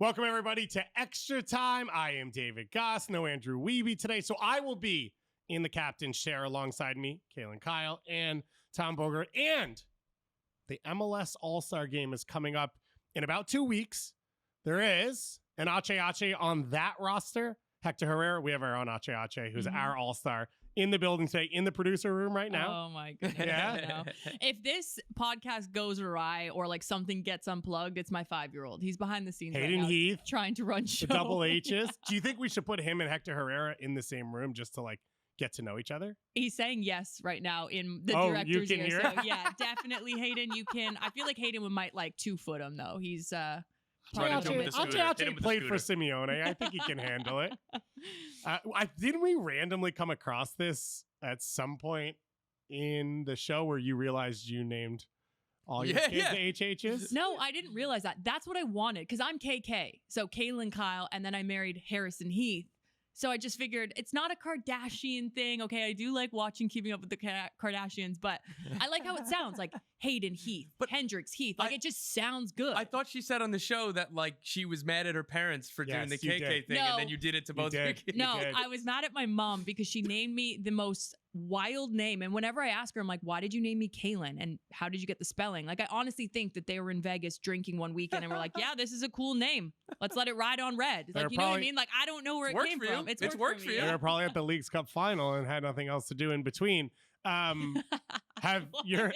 Welcome, everybody, to Extra Time. I am David Goss, no Andrew Wiebe today. So I will be in the captain's chair alongside me, Kaylyn, Kyle, and Tom Bogert. And the MLS All-Star Game is coming up in about 2 weeks. There is an Ache on that roster. Hector Herrera, we have our own Ache, who's our All-Star, in the building today, in the producer room right now. Oh my goodness. Yeah. If this podcast goes awry or like something gets unplugged, it's my 5-year-old. He's behind the scenes Hayden right now, Heath, trying to run show. the double H's. Do you think we should put him and Hector Herrera in the same room just to like get to know each other? He's saying yes right now in the Oh, director's you can ear. hear? So yeah, definitely Hayden. You can. I feel like Hayden might like 2-foot him though. He's Try to jump the scooter. Hit him Ache with the played for scooter. Simeone. I think he can handle it. Didn't we randomly come across this at some point in the show where you realized you named all your kids HHs? No, I didn't realize that. That's what I wanted because I'm KK. So Kaylyn, Kyle, and then I married Harrison Heath. So I just figured it's not a Kardashian thing. Okay, I do like watching Keeping Up with the Kardashians, but I like how it sounds like Hayden Heath, Hendrix Heath. Like it just sounds good. I thought she said on the show that like she was mad at her parents for doing the Yes, you KK did. thing, No. and then you did it to both of your did. kids. No, did. I was mad at my mom because she named me the most wild name. And whenever I ask her, I'm like, why did you name me Kaylyn? And how did you get the spelling? Like, I honestly think that they were in Vegas drinking one weekend and were like, yeah, this is a cool name. Let's let it ride on red. They're Like, you know what I probably- mean? Like, I don't know where it worked came for you. from. It's worked for you. They Yeah. were probably at the Leagues Cup final and had nothing else to do in between. Have your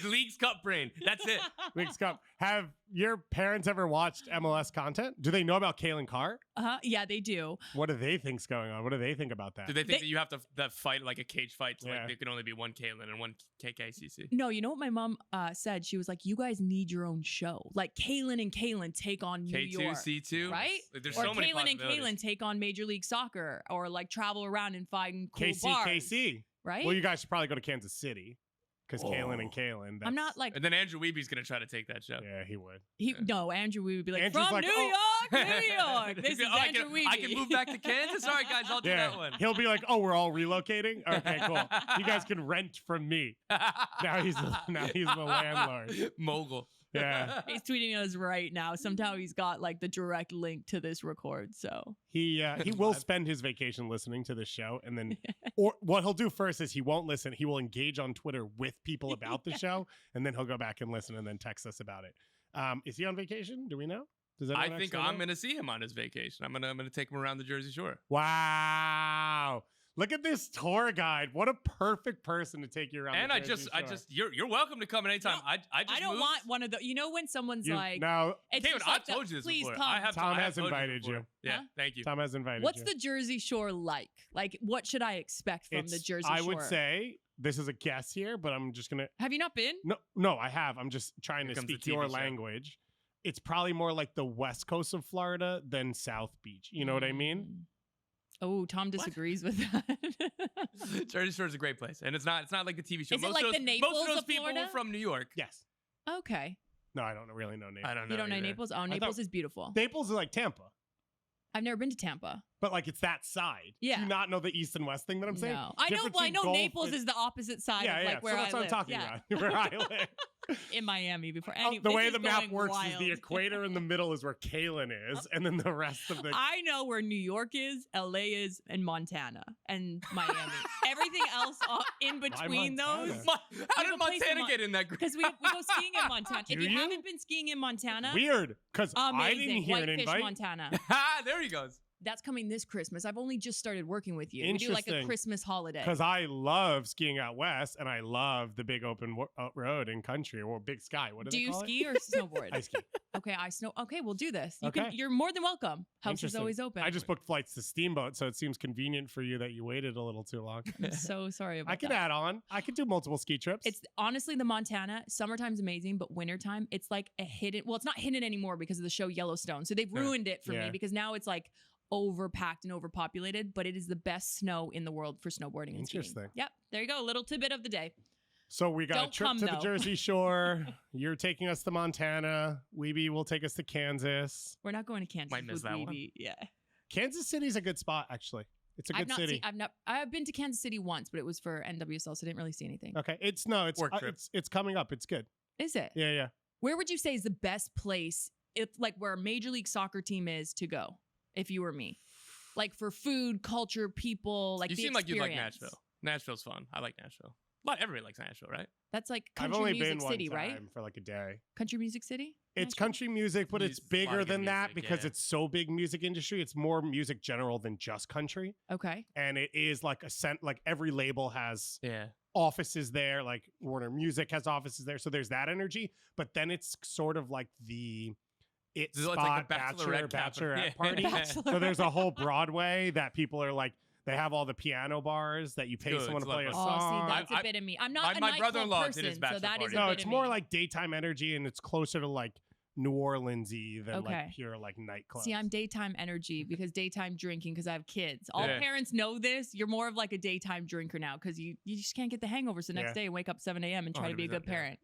The League's Cup brain. That's it. Leagues Cup? Have your parents ever watched MLS content? Do they know about Kaylyn Carr? Yeah, they do. What do they think's going on? What do they think about that? Do they think that you have to that fight like a cage fight? So Yeah. like there can only be one Kaylyn and one KKCC. No, you know what my mom said? She was like, you guys need your own show. Like, Kaylyn and Kaylyn take on New K2, York. C2. Right? Like, there's or so many Kaylyn and possibilities. Kaylyn take on Major League Soccer or like travel around and find cool bars. KC. Right? Well, you guys should probably go to Kansas City because Kaylyn and Kaylyn. I'm not like And then Andrew Weeby's gonna try to take that show. Yeah, he would. No, Andrew Weeby would be like, Andrew's from like, New oh. York, New York. This is Andrew Weeby. I can move back to Kansas. All right, guys, I'll do that one. He'll be like, "Oh, we're all relocating. Okay, cool. You guys can rent from me." Now he's the landlord. Mogul. Yeah, He's tweeting us right now. Somehow he's got like the direct link to this record. So he will spend his vacation listening to this show, and then, or what he'll do first is he won't listen. He will engage on Twitter with people about the show, and then he'll go back and listen, and then text us about it. Is he on vacation? Do we know? Does anyone I think actually I'm know? gonna see him on his vacation. I'm gonna take him around the Jersey Shore. Wow. Look at this tour guide. What a perfect person to take you around. And the I Jersey just Shore. you're welcome to come anytime. No, I just don't moved. want one of the. You know when someone's You- like, now, it's David, just I've like the, told you this please before. come. I have Tom I have has told you invited before. you. Yeah, Huh? thank you. Tom has invited What's you. the Jersey Shore like? Like, what should I expect from the Jersey Shore? I would say this is a guess here, but I'm just gonna. Have you not been? No, I have. I'm just trying Here to comes the speak TV your show. language. It's probably more like the west coast of Florida than South Beach. You know what I mean? Oh, Tom disagrees with that. Jersey Shore is a great place, and it's not like the TV show. Is it most like of those, the Naples most of those of people Florida? were from New York. Yes. Okay. No, I don't really know Naples. I don't know. You don't know either. Naples? Oh, Naples is beautiful. Naples is like Tampa, I've never been to Tampa. but like it's that side. Yeah. Do you not know the east and west thing that I'm saying? No. I know. Difference Well, I in know Gulf Naples and- is the opposite side Yeah, of yeah. like where So that's I what live. I'm talking Yeah. about. Where I live. In Miami before. The way the map works is the equator in the middle is where Kaylyn is, and then the rest of the. I know where New York is, LA is, and Montana and Miami. Everything else in between Montana? those. How We did have a place in Montana get in that group? Because we go skiing in Montana. If Do you you? haven't been skiing in Montana, Weird, because I amazing. didn't hear an Whitefish, invite. Montana. There he goes. That's coming this Christmas. I've only just started working with you. We do like a Interesting. Christmas holiday. Because I love skiing out west, and I love the big open road in country or big sky. What do Do they you call ski or snowboard? it? I ski. Okay, I snow. Okay, we'll do this. Okay. You're more than welcome. House is Interesting. always open. I just booked flights to Steamboat, so it seems convenient for you that you waited a little too long. I'm so sorry about I could that. add on. I could do multiple ski trips. It's honestly the Montana. Summertime's amazing, but wintertime, it's like a hidden. Well, it's not hidden anymore because of the show Yellowstone. So they've ruined it for Yeah. me because now it's like overpacked and overpopulated, but it is the best snow in the world for snowboarding and skiing. Interesting. Yep. There you go. A little tidbit of the day. So we got Don't a trip come, to the though. Jersey Shore. You're taking us to Montana. Weeby will take us to Kansas. We're not going to Kansas. Might miss with that one. Weeby. Yeah. Kansas City's a good spot, actually. It's a good city. I've been to Kansas City once, but it was for NWSL, so I didn't really see anything. Okay. Work trip. It's coming up. It's good. Is it? Yeah, yeah. Where would you say is the best place it's like where a Major League Soccer team is to go, if you were me. Like for food, culture, people, like You the seem like you like experience. Nashville. Nashville's fun. I like Nashville. But everybody likes Nashville, right? That's like I've country only music been city, one time right? for like a day. Country music city? It's Nashville? country music, but it's It's a lot bigger of good than that music, because yeah. it's so big music industry. It's more music general than just country. Okay. And it is like like every label has Yeah. offices there, like Warner Music has offices there. So there's that energy. But then it's sort of like the It's spot, like the bachelorette Bachelorette party. Bachelor- So there's a whole Broadway that people are like, they have all the piano bars that you pay Good, someone to it's play a lovely. Oh, song. see, that's a bit of me. I'm not a my nightclub brother-in-law did person, his so bachelor that is party. a No, bit it's of more me. like daytime energy, and it's closer to like New Orleans-y than Okay. like pure like nightclub. See, I'm daytime energy because daytime drinking because I have kids. All Yeah. parents know this. You're more of like a daytime drinker now because you just can't get the hangovers the next Yeah. day and wake up 7 a.m. and try to be a 100%, good yeah. parent.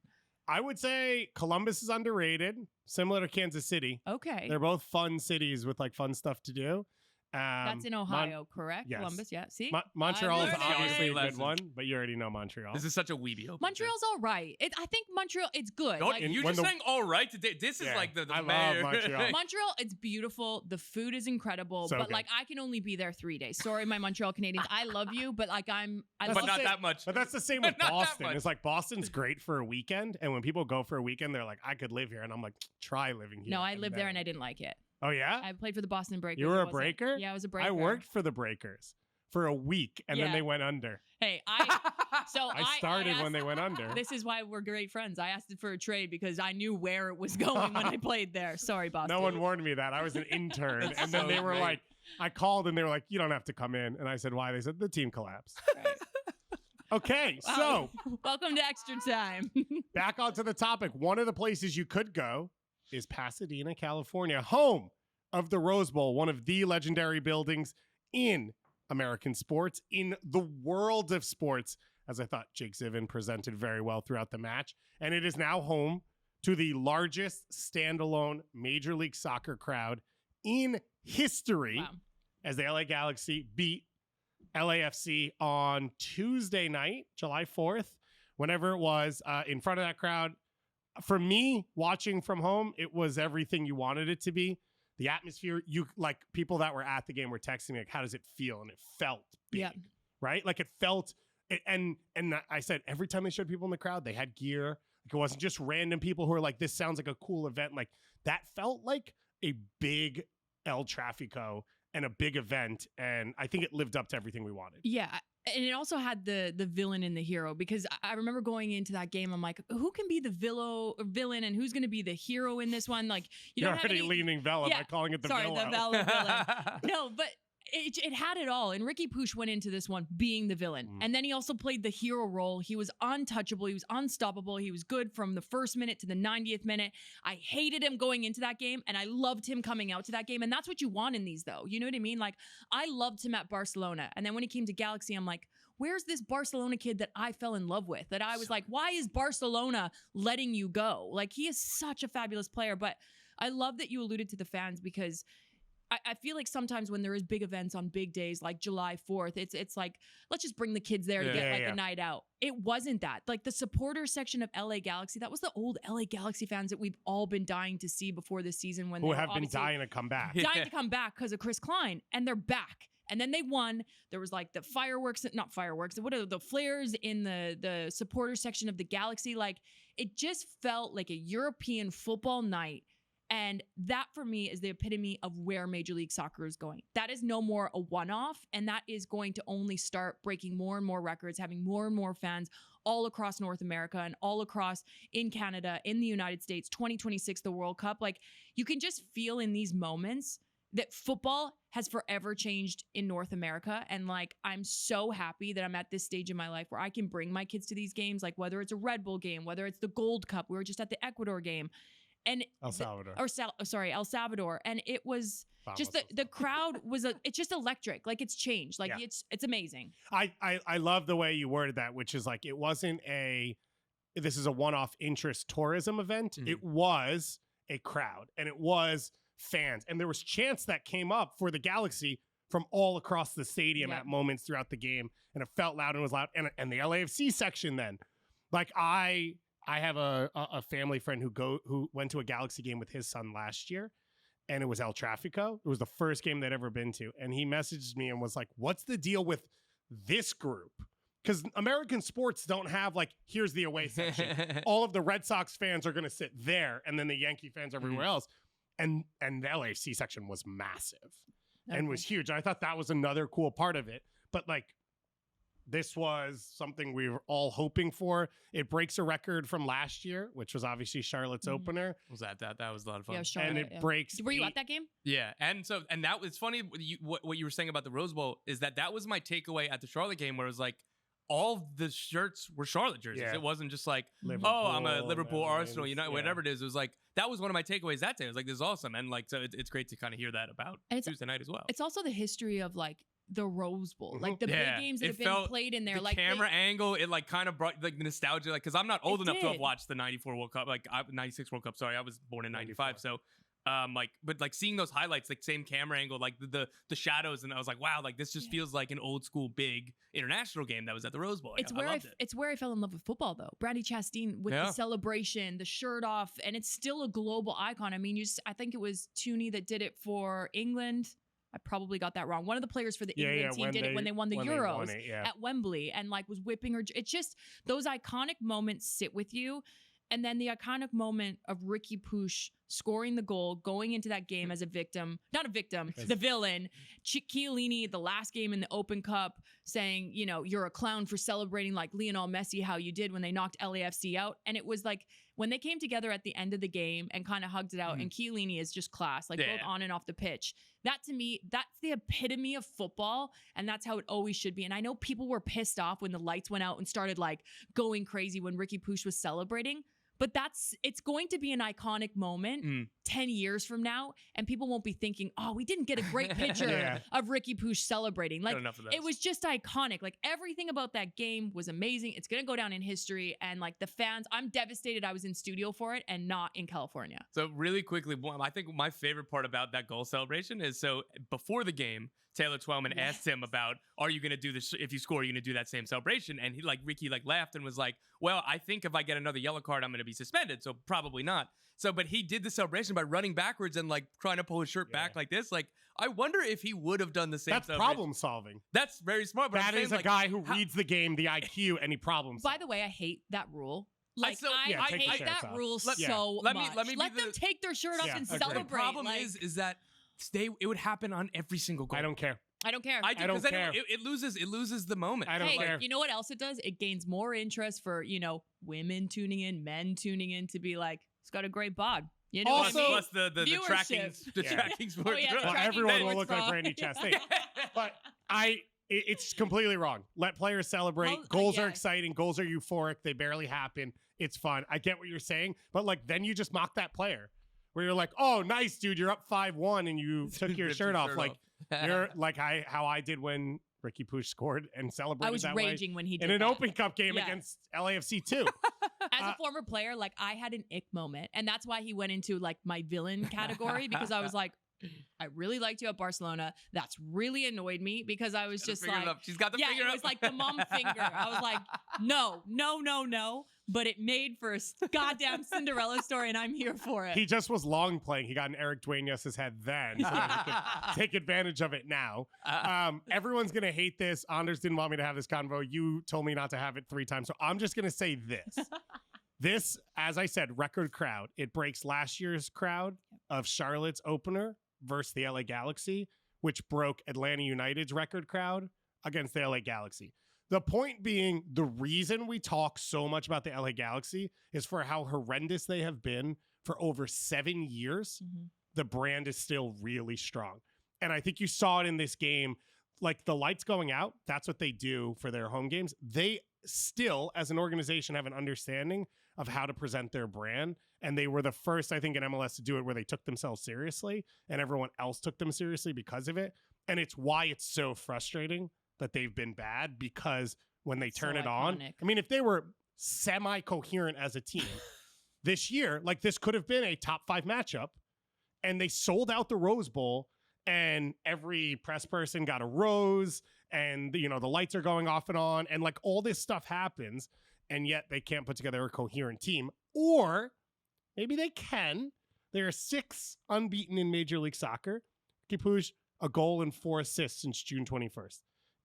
I would say Columbus is underrated, similar to Kansas City. Okay. They're both fun cities with like fun stuff to do. That's in Ohio, correct? yes. Columbus, yeah. See? Montreal is learning. obviously a good Lessons. one, but you already know Montreal. This is such a weeby open. Montreal's all right. I think Montreal, it's good. Don't, Like, you when just the- saying all right today. This is Yeah, like the I love mayor. Montreal. Montreal, it's beautiful. The food is incredible, So but good. like I can only be there 3 days. Sorry, my Montreal Canadians. I love you, but like I But but love not it. that much. But that's the same with Not that Boston. much. It's like Boston's great for a weekend, and when people go for a weekend, they're like, "I could live here," and I'm like, "Try living here." No, I and lived there then- and I didn't like it. Oh yeah, I played for the Boston Breakers. you were It a wasn't- breaker. Yeah, I was a breaker. I worked for the Breakers for a week, and then Yeah. they went under. Hey, so I started when asked- they went under. This is why we're great friends. I asked it for a trade because I knew where it was going when I played there. Sorry, Boston. No one warned me that. I was an intern, That's and then so they were great. like, I called, and they were like, "You don't have to come in," and I said, "Why?" They said, "The team collapsed." Right. Okay, Wow. so Welcome to Extra Time. back onto the topic. One of the places you could go is Pasadena, California, home of the Rose Bowl, one of the legendary buildings in American sports, in the world of sports, as I thought Jake Zivin presented very well throughout the match. And it is now home to the largest standalone Major League Soccer crowd in history, Wow. as the LA Galaxy beat LAFC on Tuesday night, July 4th, whenever it was, in front of that crowd. For me, watching from home, it was everything you wanted it to be. The atmosphere, you like people that were at the game were texting me like, "How does it feel?" And it felt big, Yeah. right? Like it felt, and I said every time they showed people in the crowd, they had gear. Like it wasn't just random people who were like, "This sounds like a cool event." Like that felt like a big El Trafico and a big event, and I think it lived up to everything we wanted. Yeah. And it also had the villain and the hero because I remember going into that game. I'm like, who can be the villain and who's going to be the hero in this one? Like, You're don't have already any- leaning Vela Yeah, by calling it the sorry, Villa. the villain. No, but it had it all. And Riqui Puig went into this one being the villain. Mm. And then he also played the hero role. He was untouchable. He was unstoppable. He was good from the first minute to the 90th minute. I hated him going into that game and I loved him coming out to that game. And that's what you want in these though. You know what I mean? Like I loved him at Barcelona. And then when he came to Galaxy, I'm like, where's this Barcelona kid that I fell in love with? That I was like, why is Barcelona letting you go? Like he is such a fabulous player. But I love that you alluded to the fans because I feel like sometimes when there is big events on big days like July 4th, it's like, let's just bring the kids there to Yeah. get like Yeah. a night out. It wasn't that. Like the supporter section of LA Galaxy, that was the old LA Galaxy fans that we've all been dying to see before this season when Who they were have been obviously dying to come back. dying to come back because of Chris Klein, and they're back. And then they won. There was like the fireworks, not fireworks, what are the flares in the supporter section of the Galaxy? Like it just felt like a European football night. And that for me is the epitome of where Major League Soccer is going. That is no more a one-off, and that is going to only start breaking more and more records, having more and more fans all across North America and all across in Canada, in the United States, 2026, the World Cup. Like you can just feel in these moments that football has forever changed in North America. And like, I'm so happy that I'm at this stage in my life where I can bring my kids to these games, like whether it's a Red Bull game, whether it's the Gold Cup. We were just at the Ecuador game. And El Salvador. El Salvador. And it was just the crowd was it's just electric. Like it's changed. Like Yeah. it's amazing. I love the way you worded that, which is like it wasn't this is a one-off interest tourism event. Mhm. It was a crowd and it was fans. And there was chants that came up for the Galaxy from all across the stadium Yeah. at moments throughout the game. And it felt loud and was loud. And the LAFC section then. Like I I have a family friend who went to a Galaxy game with his son last year, and it was El Trafico. It was the first game they'd ever been to, and he messaged me and was like, "What's the deal with this group?" Because American sports don't have like, here's the away section. All of the Red Sox fans are going to sit there, and then the Yankee fans everywhere else. And the LAFC section was massive and was huge. I thought that was another cool part of it. But like, this was something we were all hoping for. It breaks a record from last year, which was obviously Charlotte's opener. Was that was a lot of fun. Yeah, Charlotte, And it breaks. Were you at that game? Yeah, and that was funny. What you were saying about the Rose Bowl is that was my takeaway at the Charlotte game, where it was like all the shirts were Charlotte jerseys. Yeah. It wasn't just like, Liverpool, oh, I'm a Liverpool, Arsenal, United, yeah. whatever it is. It was like that was one of my takeaways that day. It was like, this is awesome, and like so it's great to kind of hear that about Tuesday night as well. It's also the history of like the Rose Bowl, like the big games that have been played in there. The like camera angle, it like kind of brought like the nostalgia, like because I'm not old enough to have watched the '94 World Cup, like 96 World Cup. Sorry, I was born in '95, so. But seeing those highlights, like same camera angle, like the shadows, and I was like, wow, like this just feels like an old school big international game that was at the Rose Bowl. It's where I fell in love with football, though. Brandy Chastain with the celebration, the shirt off, and it's still a global icon. I mean, I think it was Tooney that did it for England. I probably got that wrong. One of the players for the England team did it when they won the Euros at Wembley, and like was whipping her. It's just those iconic moments sit with you. And then the iconic moment of Riqui Puig scoring the goal, going into that game as a victim, not a victim, the villain. Chiellini, the last game in the Open Cup, saying, you know, you're a clown for celebrating like Lionel Messi, how you did when they knocked LAFC out. And it was like when they came together at the end of the game and kind of hugged it out. And Chiellini is just class, like both on and off the pitch. That to me, that's the epitome of football. And that's how it always should be. And I know people were pissed off when the lights went out and started like going crazy when Riqui Puig was celebrating. But it's going to be an iconic moment 10 years from now, and people won't be thinking, oh, we didn't get a great picture of Riqui Puig celebrating. Like, it was just iconic. Like, everything about that game was amazing. It's going to go down in history, and like the fans, I'm devastated I was in studio for it and not in California. So really quickly, I think my favorite part about that goal celebration is, so before the game, Taylor Twellman asked him about, are you going to do this? If you score, are you going to do that same celebration? And Riqui laughed and was like, well, I think if I get another yellow card, I'm going to be suspended. So probably not. So, but he did the celebration by running backwards and like trying to pull his shirt back like this. Like, I wonder if he would have done the same. That's problem solving. That's very smart. But that is a guy who reads the game, the IQ, and he problem solves. By the way, I hate that rule. Like, I hate that rule so much. Let them take their shirt off and celebrate. The problem is that it would happen on every single goal. I don't care. I don't care. I don't care. It loses the moment. I don't care. You know what else it does? It gains more interest for, you know, women tuning in, men tuning in to be like, it's got a great bod. You know also, what I mean? Plus the tracking sport. Well, everyone will look like Brandy Chastain. But it's completely wrong. Let players celebrate. Goals are exciting. Goals are euphoric. They barely happen. It's fun. I get what you're saying. But like, then you just mock that player. Where you're like, oh, nice, dude, you're up 5-1 and you took your shirt off. Like, you're like how I did when Riqui Puig scored and celebrated. I was that raging way when he did in an Open Cup game against LAFC too. As a former player, like I had an ick moment, and that's why he went into like my villain category, because I was like, I really liked you at Barcelona. That's really annoyed me because I was just like, she's got the finger up. It was like the mom finger. I was like, no. But it made for a goddamn Cinderella story, and I'm here for it. He just was long playing. He got in Eric Dueñas' head then, so that he could take advantage of it now. Everyone's going to hate this. Anders didn't want me to have this convo. You told me not to have it 3 times, so I'm just going to say this. This, as I said, record crowd. It breaks last year's crowd of Charlotte's opener versus the LA Galaxy, which broke Atlanta United's record crowd against the LA Galaxy. The point being, the reason we talk so much about the LA Galaxy is for how horrendous they have been for over 7 years. The brand is still really strong. And I think you saw it in this game. Like, the lights going out, that's what they do for their home games. They still, as an organization, have an understanding of how to present their brand. And they were the first, I think, in MLS to do it where they took themselves seriously and everyone else took them seriously because of it. And it's why it's so frustrating that they've been bad, because when they turn it on, I mean, if they were semi-coherent as a team this year, like, this could have been a top 5 matchup, and they sold out the Rose Bowl, and every press person got a rose, and, you know, the lights are going off and on, and like all this stuff happens. and yet they can't put together a coherent team. Or maybe they can. They are 6 unbeaten in Major League Soccer. Riqui Puig, a goal and 4 assists since June 21st.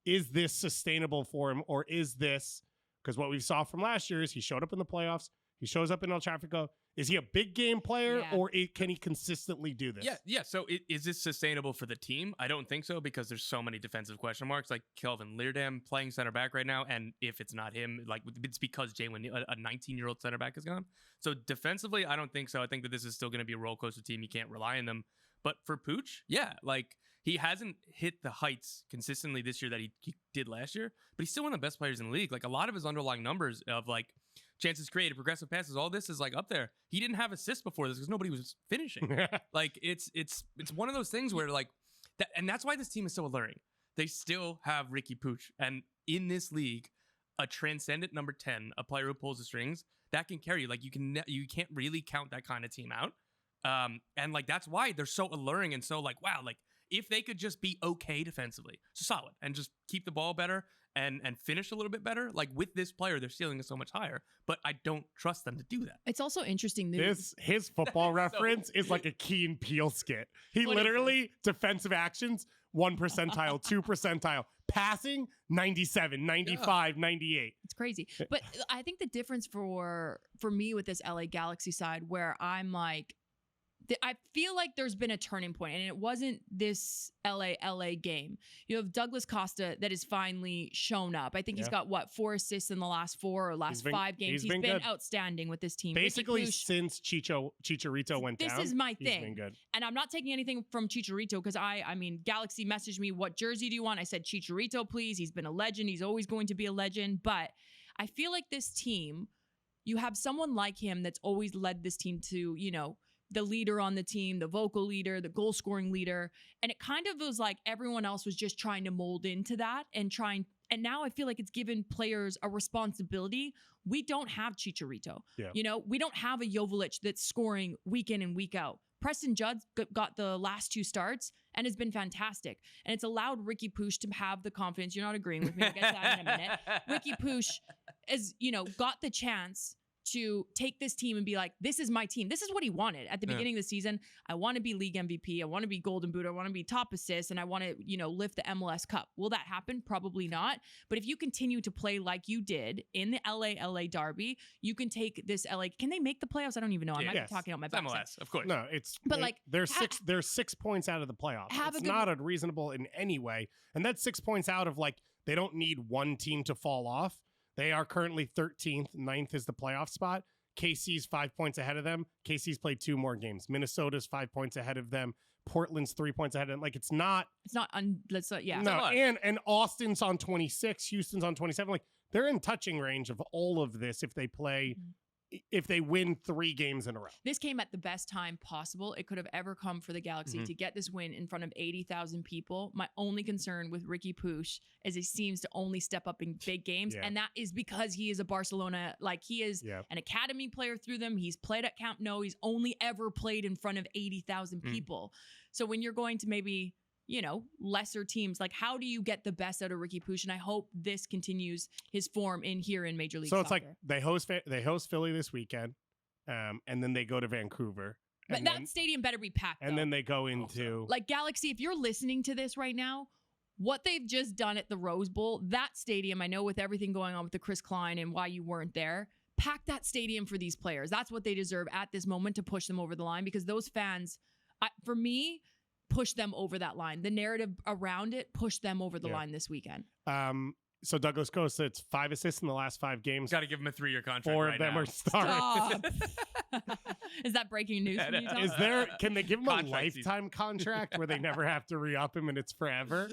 Is this sustainable for him, or is this, because what we saw from last year is he showed up in the playoffs, he shows up in El Trafico. Is he a big game player, or can he consistently do this? Yeah. So is this sustainable for the team? I don't think so, because there's so many defensive question marks, like Kelvin Leerdam playing center back right now, and if it's not him, like it's because Jalen, a 19-year-old center back, is gone. So defensively, I don't think so. I think that this is still going to be a roller coaster team. You can't rely on them. But for Pooch, yeah, like he hasn't hit the heights consistently this year that he did last year, but he's still one of the best players in the league. Like a lot of his underlying numbers of like chances created, progressive passes, all this is like up there. He didn't have assists before this because nobody was finishing. Like it's one of those things where like that, and that's why this team is so alluring. They still have Riqui Puig, and in this league, a transcendent number 10, a player who pulls the strings that can carry you. Like you can't really count that kind of team out. And like that's why they're so alluring and so like wow, like if they could just be okay defensively, so solid, and just keep the ball better and finish a little bit better, like with this player, their ceiling is so much higher. But I don't trust them to do that. It's also interesting. His football reference is like a Key and Peele skit. He literally defensive actions 1 percentile, 2 percentile, passing 97, 95, 98. It's crazy. But I think the difference for me with this LA Galaxy side, where I'm like, I feel like there's been a turning point, and it wasn't this LA game. You have Douglas Costa that has finally shown up. I think he's got 4 assists in the last 4 or last 5 games. He's been outstanding with this team. Basically, since Chicharito went down. This is my thing. He's been good. And I'm not taking anything from Chicharito because I mean, Galaxy messaged me, what jersey do you want? I said, Chicharito, please. He's been a legend. He's always going to be a legend. But I feel like this team, you have someone like him that's always led this team to, you know, the leader on the team, the vocal leader, the goal scoring leader. And it kind of was like everyone else was just trying to mold into that and now I feel like it's given players a responsibility. We don't have Chicharito. Yeah. You know, we don't have a Joveljic that's scoring week in and week out. Preston Judd got the last 2 starts and has been fantastic. And it's allowed Riqui Puig to have the confidence. You're not agreeing with me. I'll get to that in a minute. Riqui Puig has, you know, got the chance to take this team and be like, this is my team. This is what he wanted at the beginning of the season. I want to be league MVP. I want to be Golden Boot. I want to be top assist. And I want to, you know, lift the MLS Cup. Will that happen? Probably not. But if you continue to play like you did in the LA derby, you can take this LA. Can they make the playoffs? I don't even know. I'm not talking out my back. MLS, of course. No, but like they're 6 points out of the playoffs. It's not unreasonable in any way. And that's 6 points out of like, they don't need one team to fall off. They are currently 13th. 9th is the playoff spot. KC's 5 points ahead of them. KC's played 2 more games. Minnesota's 5 points ahead of them. Portland's 3 points ahead of them. Like No, and Austin's on 26. Houston's on 27. Like they're in touching range of all of this if they play. If they win 3 games in a row. This came at the best time possible it could have ever come for the Galaxy to get this win in front of 80,000 people. My only concern with Riqui Puig is he seems to only step up in big games. And that is because he is a Barcelona, like he is an academy player through them. He's played at Camp Nou. He's only ever played in front of 80,000 people. So when you're going to maybe, you know, lesser teams, like how do you get the best out of Riqui Puig? And I hope this continues his form here in Major League Soccer. So it's like they host Philly this weekend, and then they go to Vancouver. But that stadium better be packed. And then they go into like Galaxy. If you're listening to this right now, what they've just done at the Rose Bowl, that stadium, I know with everything going on with the Chris Klein and why you weren't there, pack that stadium for these players. That's what they deserve at this moment to push them over the line, because those fans, for me, push them over that line. The narrative around it pushed them over the line this weekend. So Douglas Costa, it's 5 assists in the last 5 games. Got to give him a 3-year contract. 4 of them are starting. Is that breaking news? Can they give him a lifetime contract where they never have to re-up him and it's forever?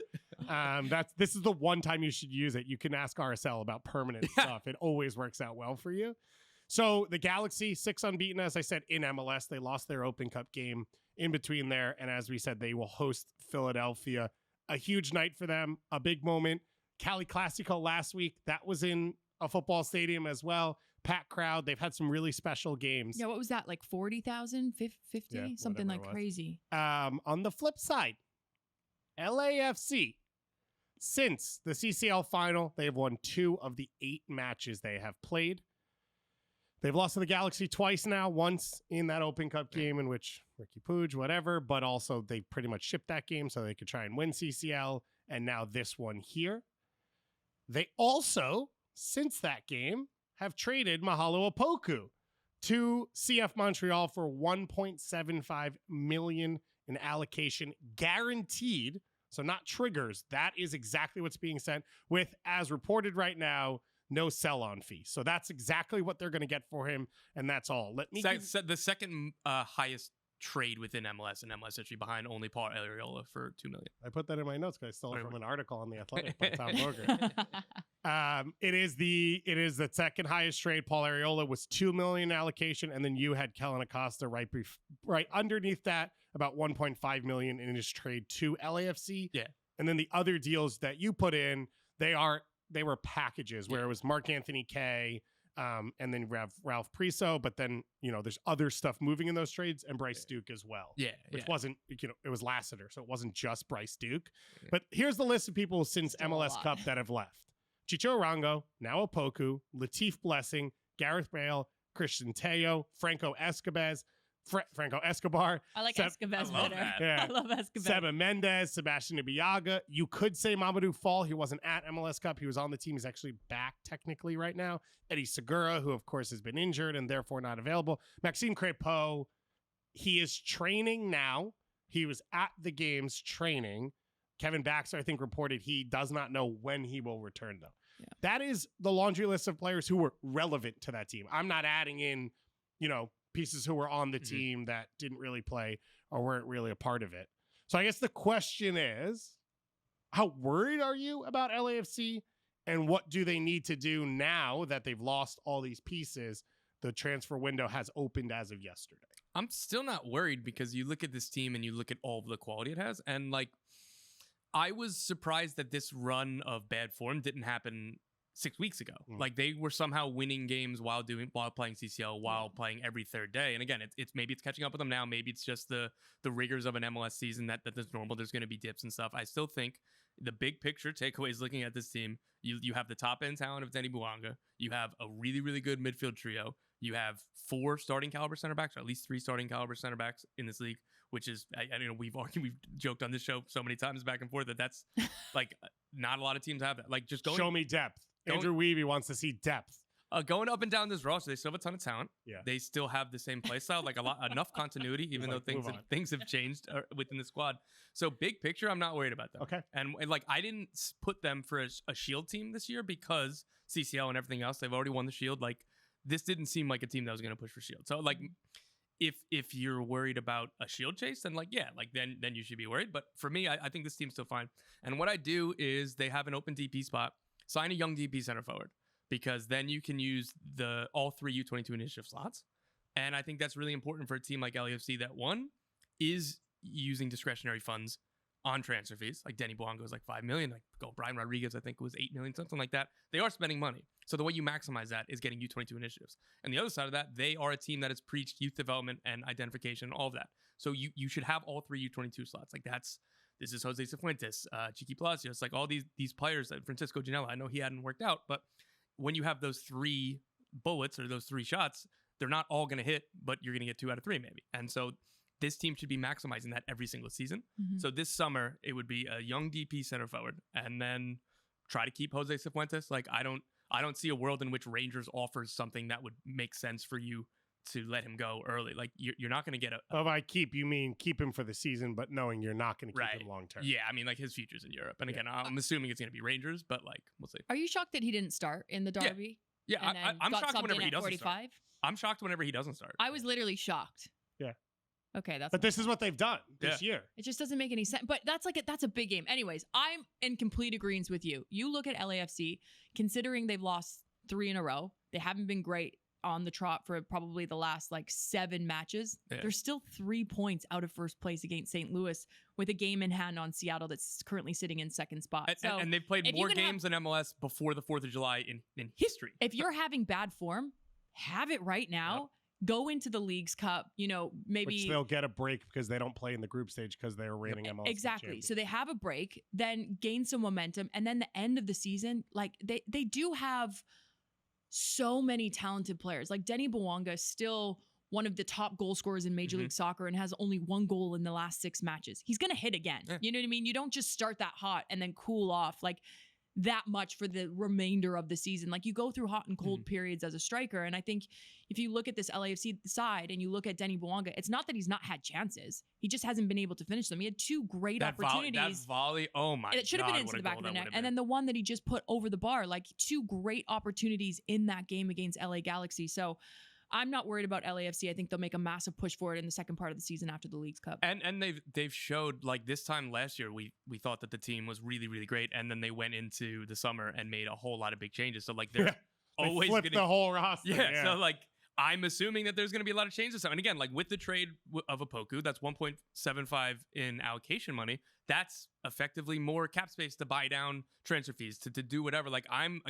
This is the one time you should use it. You can ask RSL about permanent stuff. It always works out well for you. So the Galaxy, 6 unbeaten, as I said, in MLS. They lost their Open Cup game in between there. And as we said, they will host Philadelphia. A huge night for them, a big moment. Cali Classico last week, that was in a football stadium as well. Packed crowd. They've had some really special games. Yeah, what was that? Like 40,000, 50, something like crazy. On the flip side, LAFC, Since the CCL final, they have won 2 of the 8 matches they have played. They've lost to the Galaxy twice now, once in that Open Cup game in which Riqui Puig, whatever, but also they pretty much shipped that game so they could try and win CCL, and now this one here. They also, since that game, have traded Mahala Opoku to CF Montreal for $1.75 million in allocation guaranteed. So not triggers. That is exactly what's being sent with, as reported right now, no sell-on fee. So that's exactly what they're going to get for him, and that's all. Let me the second highest trade within MLS and MLS history, behind only Paul Arriola for $2 million. I put that in my notes because I stole it from an article on The Athletic by Tom Bogert. It is the second highest trade. Paul Arriola was $2 million allocation, and then you had Kellen Acosta right underneath that, about $1.5 million in his trade to LAFC. Yeah, and then the other deals that you put in, they were packages where it was Mark Anthony K, and then Ralph Priso, but then there's other stuff moving in those trades, and Bryce Duke as well. Yeah, which wasn't it was Lassiter, so it wasn't just Bryce Duke. Yeah. But here's the list of people since Still MLS Cup that have left: Chicho Arango, now Opoku, Latif Blessing, Gareth Bale, Christian Teo, Franco Escobar. I like Escobar better. Yeah. I love Escobar. Seba Mendez, Sebastian Ibiaga. You could say Mamadou Fall. He wasn't at MLS Cup. He was on the team. He's actually back technically right now. Eddie Segura, who of course has been injured and therefore not available. Maxime Crépeau, he is training now. He was at the games training. Kevin Baxter, I think, reported he does not know when he will return, though. Yeah. That is the laundry list of players who were relevant to that team. I'm not adding in, pieces who were on the team that didn't really play or weren't really a part of it. So I guess the question is, how worried are you about LAFC, and what do they need to do now that they've lost all these pieces? The transfer window has opened as of yesterday. I'm still not worried, because you look at this team and you look at all of the quality it has, and I was surprised that this run of bad form didn't happen 6 weeks ago. They were somehow winning games while playing CCL, while playing every third day. And again, it's maybe it's catching up with them now. Maybe it's just the rigors of an MLS season that is normal. There's going to be dips and stuff. I still think the big picture takeaway is looking at this team. You have the top end talent of Teemu Pukki. You have a really, really good midfield trio. You have 4 starting caliber center backs, or at least 3 starting caliber center backs in this league, which is, we've joked on this show so many times back and forth that's not a lot of teams have that. Just going. Show me depth. Andrew Weeby wants to see depth. Going up and down this roster, they still have a ton of talent. Yeah. They still have the same play style, enough continuity, even though things have changed within the squad. So big picture, I'm not worried about them. Okay. And I didn't put them for a Shield team this year, because CCL and everything else, they've already won the Shield. This didn't seem like a team that was going to push for Shield. So if you're worried about a Shield chase, then then you should be worried. But for me, I think this team's still fine. And what I do is they have an open DP spot. Sign a young DP center forward, because then you can use all 3 U22 initiative slots. And I think that's really important for a team like LAFC that, one, is using discretionary funds on transfer fees. Denny Blanco is $5 million. Brian Rodriguez, I think, was $8 million, something like that. They are spending money. So the way you maximize that is getting U22 initiatives. And the other side of that, they are a team that has preached youth development and identification, all of that. So you should have all 3 U22 slots. This is Jose Cifuentes, Chiqui Palacios, all these players, Francisco Ginella. I know he hadn't worked out, but when you have those 3 bullets or those 3 shots, they're not all going to hit, but you're going to get 2 out of 3 maybe. And so this team should be maximizing that every single season. Mm-hmm. So this summer, it would be a young DP center forward, and then try to keep Jose Cifuentes. I don't see a world in which Rangers offers something that would make sense for you to let him go early. You're not going to get by keep, you mean keep him for the season, but knowing you're not going to keep him long term. Yeah, his future's in Europe. And again, I'm assuming it's going to be Rangers, but we'll see. Are you shocked that he didn't start in the derby? Yeah, I'm shocked whenever he doesn't start. I'm shocked whenever he doesn't start. I was literally shocked. Yeah. Okay, but this is what they've done this year. It just doesn't make any sense. But that's a big game. Anyways, I'm in complete agreement with you. You look at LAFC, considering they've lost 3 in a row. They haven't been great on the trot for probably the last 7 matches. Yeah. They're still 3 points out of first place against St. Louis, with a game in hand on Seattle that's currently sitting in second spot. And they've played more games in MLS before the 4th of July in history. If you're having bad form, have it right now. go into the Leagues Cup, maybe Which they'll get a break because they don't play in the group stage because they're reigning MLS exactly. So champions. they have a break, then gain some momentum, and then the end of the season, like they do have so many talented players. Like Denny Bouanga is still one of the top goal scorers in Major League Soccer and has only 1 goal in the last 6 matches. He's going to hit again. Yeah. You know what I mean? You don't just start that hot and then cool off like that much for the remainder of the season. Like you go through hot and cold periods as a striker. And I think if you look at this LAFC side and you look at Denny Bouanga, it's not that he's not had chances. He just hasn't been able to finish them. He had 2 great opportunities. That volley, oh my God. It should have been into the back of the net. And then the one that he just put over the bar, like 2 great opportunities in that game against LA Galaxy. So I'm not worried about LAFC. I think they'll make a massive push for it in the second part of the season after the Leagues Cup. And they've showed, like this time last year, we thought that the team was really, really great. And then they went into the summer and made a whole lot of big changes. So like they're always flipped the whole roster. Yeah. So like I'm assuming that there's going to be a lot of changes. And again, like with the trade of Opoku, that's 1.75 in allocation money. That's effectively more cap space to buy down transfer fees to do whatever. Like I'm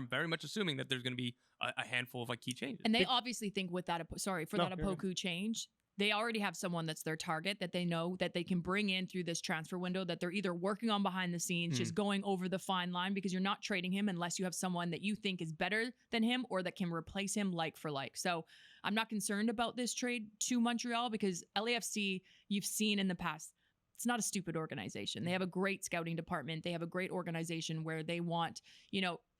very much assuming that there's going to be a handful of like key changes. And they obviously think with that, Opoku change, they already have someone that's their target that they know that they can bring in through this transfer window that they're either working on behind the scenes, just going over the fine line, because you're not trading him unless you have someone that you think is better than him or that can replace him like for like. So I'm not concerned about this trade to Montreal because LAFC, you've seen in the past, it's not a stupid organization. They have a great scouting department. They have a great organization where they want,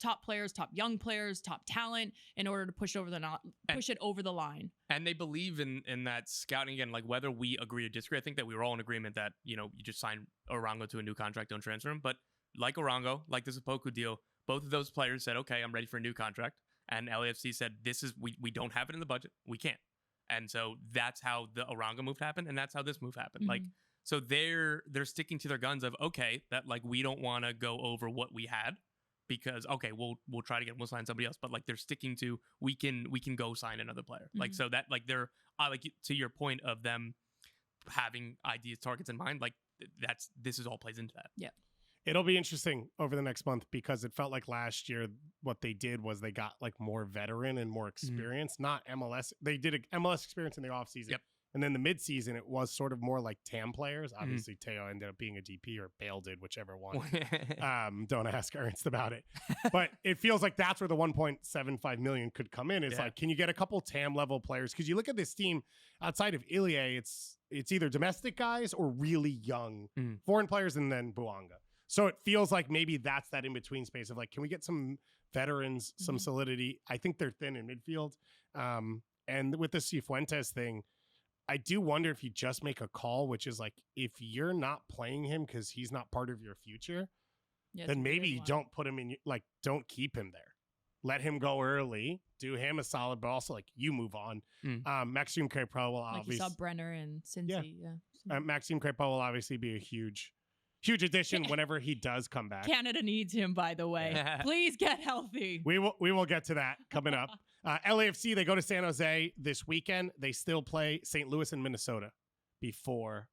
top players, top young players, top talent in order to push it over the line. And they believe in that scouting again, like whether we agree or disagree. I think that we were all in agreement that, you just sign Arango to a new contract, don't transfer him. But like Arango, like this Opoku deal, both of those players said, okay, I'm ready for a new contract. And LAFC said, we don't have it in the budget. We can't. And so that's how the Arango move happened. And that's how this move happened. Like, so they're sticking to their guns of, okay, that like we don't want to go over what we had because, okay, we'll try to we'll sign somebody else. But like they're sticking to we can go sign another player. Like so that like they're like to your point of them having ideas, targets in mind, like this is all plays into that. Yeah. It'll be interesting over the next month because it felt like last year what they did was they got like more veteran and more experience, not MLS. They did an MLS experience in the offseason. Yep. And then the midseason, it was sort of more like TAM players. Obviously, Teo ended up being a DP or Bale did, whichever one. Don't ask Ernst about it. But it feels like that's where the 1.75 million could come in. It's like, can you get a couple TAM level players? Because you look at this team outside of Ilie, it's either domestic guys or really young foreign players and then Bouanga. So it feels like maybe that's that in-between space of like, can we get some veterans, some solidity? I think they're thin in midfield. And with the Cifuentes thing, I do wonder if you just make a call, which is like, if you're not playing him because he's not part of your future, then maybe you don't put him in, like, don't keep him there. Let him go early, do him a solid, but also like you move on. Maxime Crépeau will obviously. Like you saw Brenner and Cincy. Yeah. Maxime Crépeau will obviously be a huge addition whenever he does come back. Canada needs him, by the way. Please get healthy. We will get to that coming up. LAFC, they go to San Jose this weekend. They still play St. Louis and Minnesota before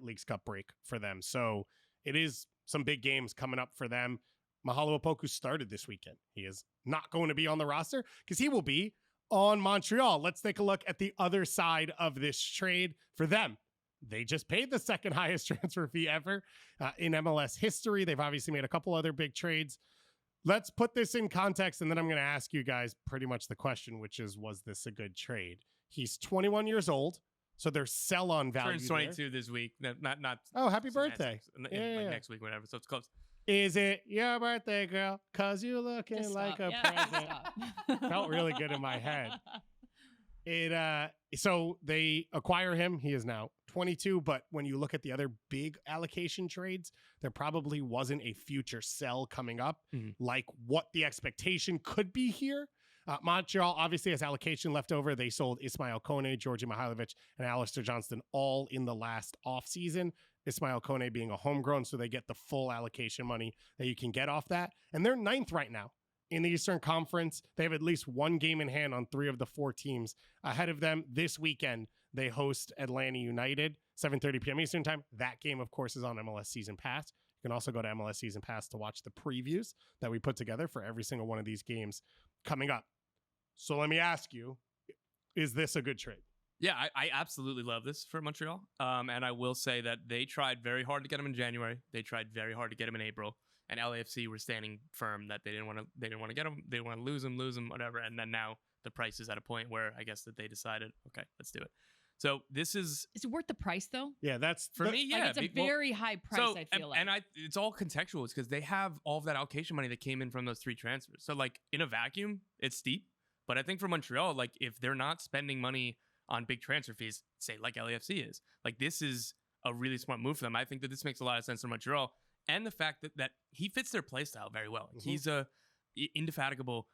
Leagues Cup break for them. So it is some big games coming up for them. Mahala Opoku started this weekend. He is not going to be on the roster because he will be on Montreal. Let's take a look at the other side of this trade for them. They just paid the second highest transfer fee ever in MLS history. They've obviously made a couple other big trades. Let's put this in context, and then I'm going to ask you guys pretty much the question, which is, was this a good trade? He's 21 years old, so there's sell-on value. Turns 22 this week. Not. Oh, happy birthday! Next week, whatever. So it's close. Is it your birthday, girl? 'Cause you looking Just like stop. a present. Felt really good in my head. So they acquire him. He is now 22, but when you look at the other big allocation trades, there probably wasn't a future sell coming up, like what the expectation could be here. Montreal obviously has allocation left over. They sold Ismail Kone, Georgi Mihailovic, and Alistair Johnston all in the last offseason. Ismail Kone being a homegrown, so they get the full allocation money that you can get off that. And they're 9th right now in the Eastern Conference. They have at least one game in hand on 3 of the 4 teams ahead of them. This weekend, they host Atlanta United, 7:30 p.m. Eastern time. That game, of course, is on MLS Season Pass. You can also go to MLS Season Pass to watch the previews that we put together for every single one of these games coming up. So let me ask you, is this a good trade? Yeah, I absolutely love this for Montreal. And I will say that they tried very hard to get him in January. They tried very hard to get him in April. And LAFC were standing firm that they didn't want to get him. They didn't want to lose him, whatever. And then now the price is at a point where I guess that they decided, okay, let's do it. So this is it worth the price though? Yeah, that's for me. Yeah, like it's a very high price. I feel like, and it's all contextual. It's because they have all of that allocation money that came in from those 3 transfers. So like in a vacuum, it's steep. But I think for Montreal, like if they're not spending money on big transfer fees, say like LAFC is, like this is a really smart move for them. I think that this makes a lot of sense for Montreal, and the fact that he fits their play style very well. Like he's a indefatigable,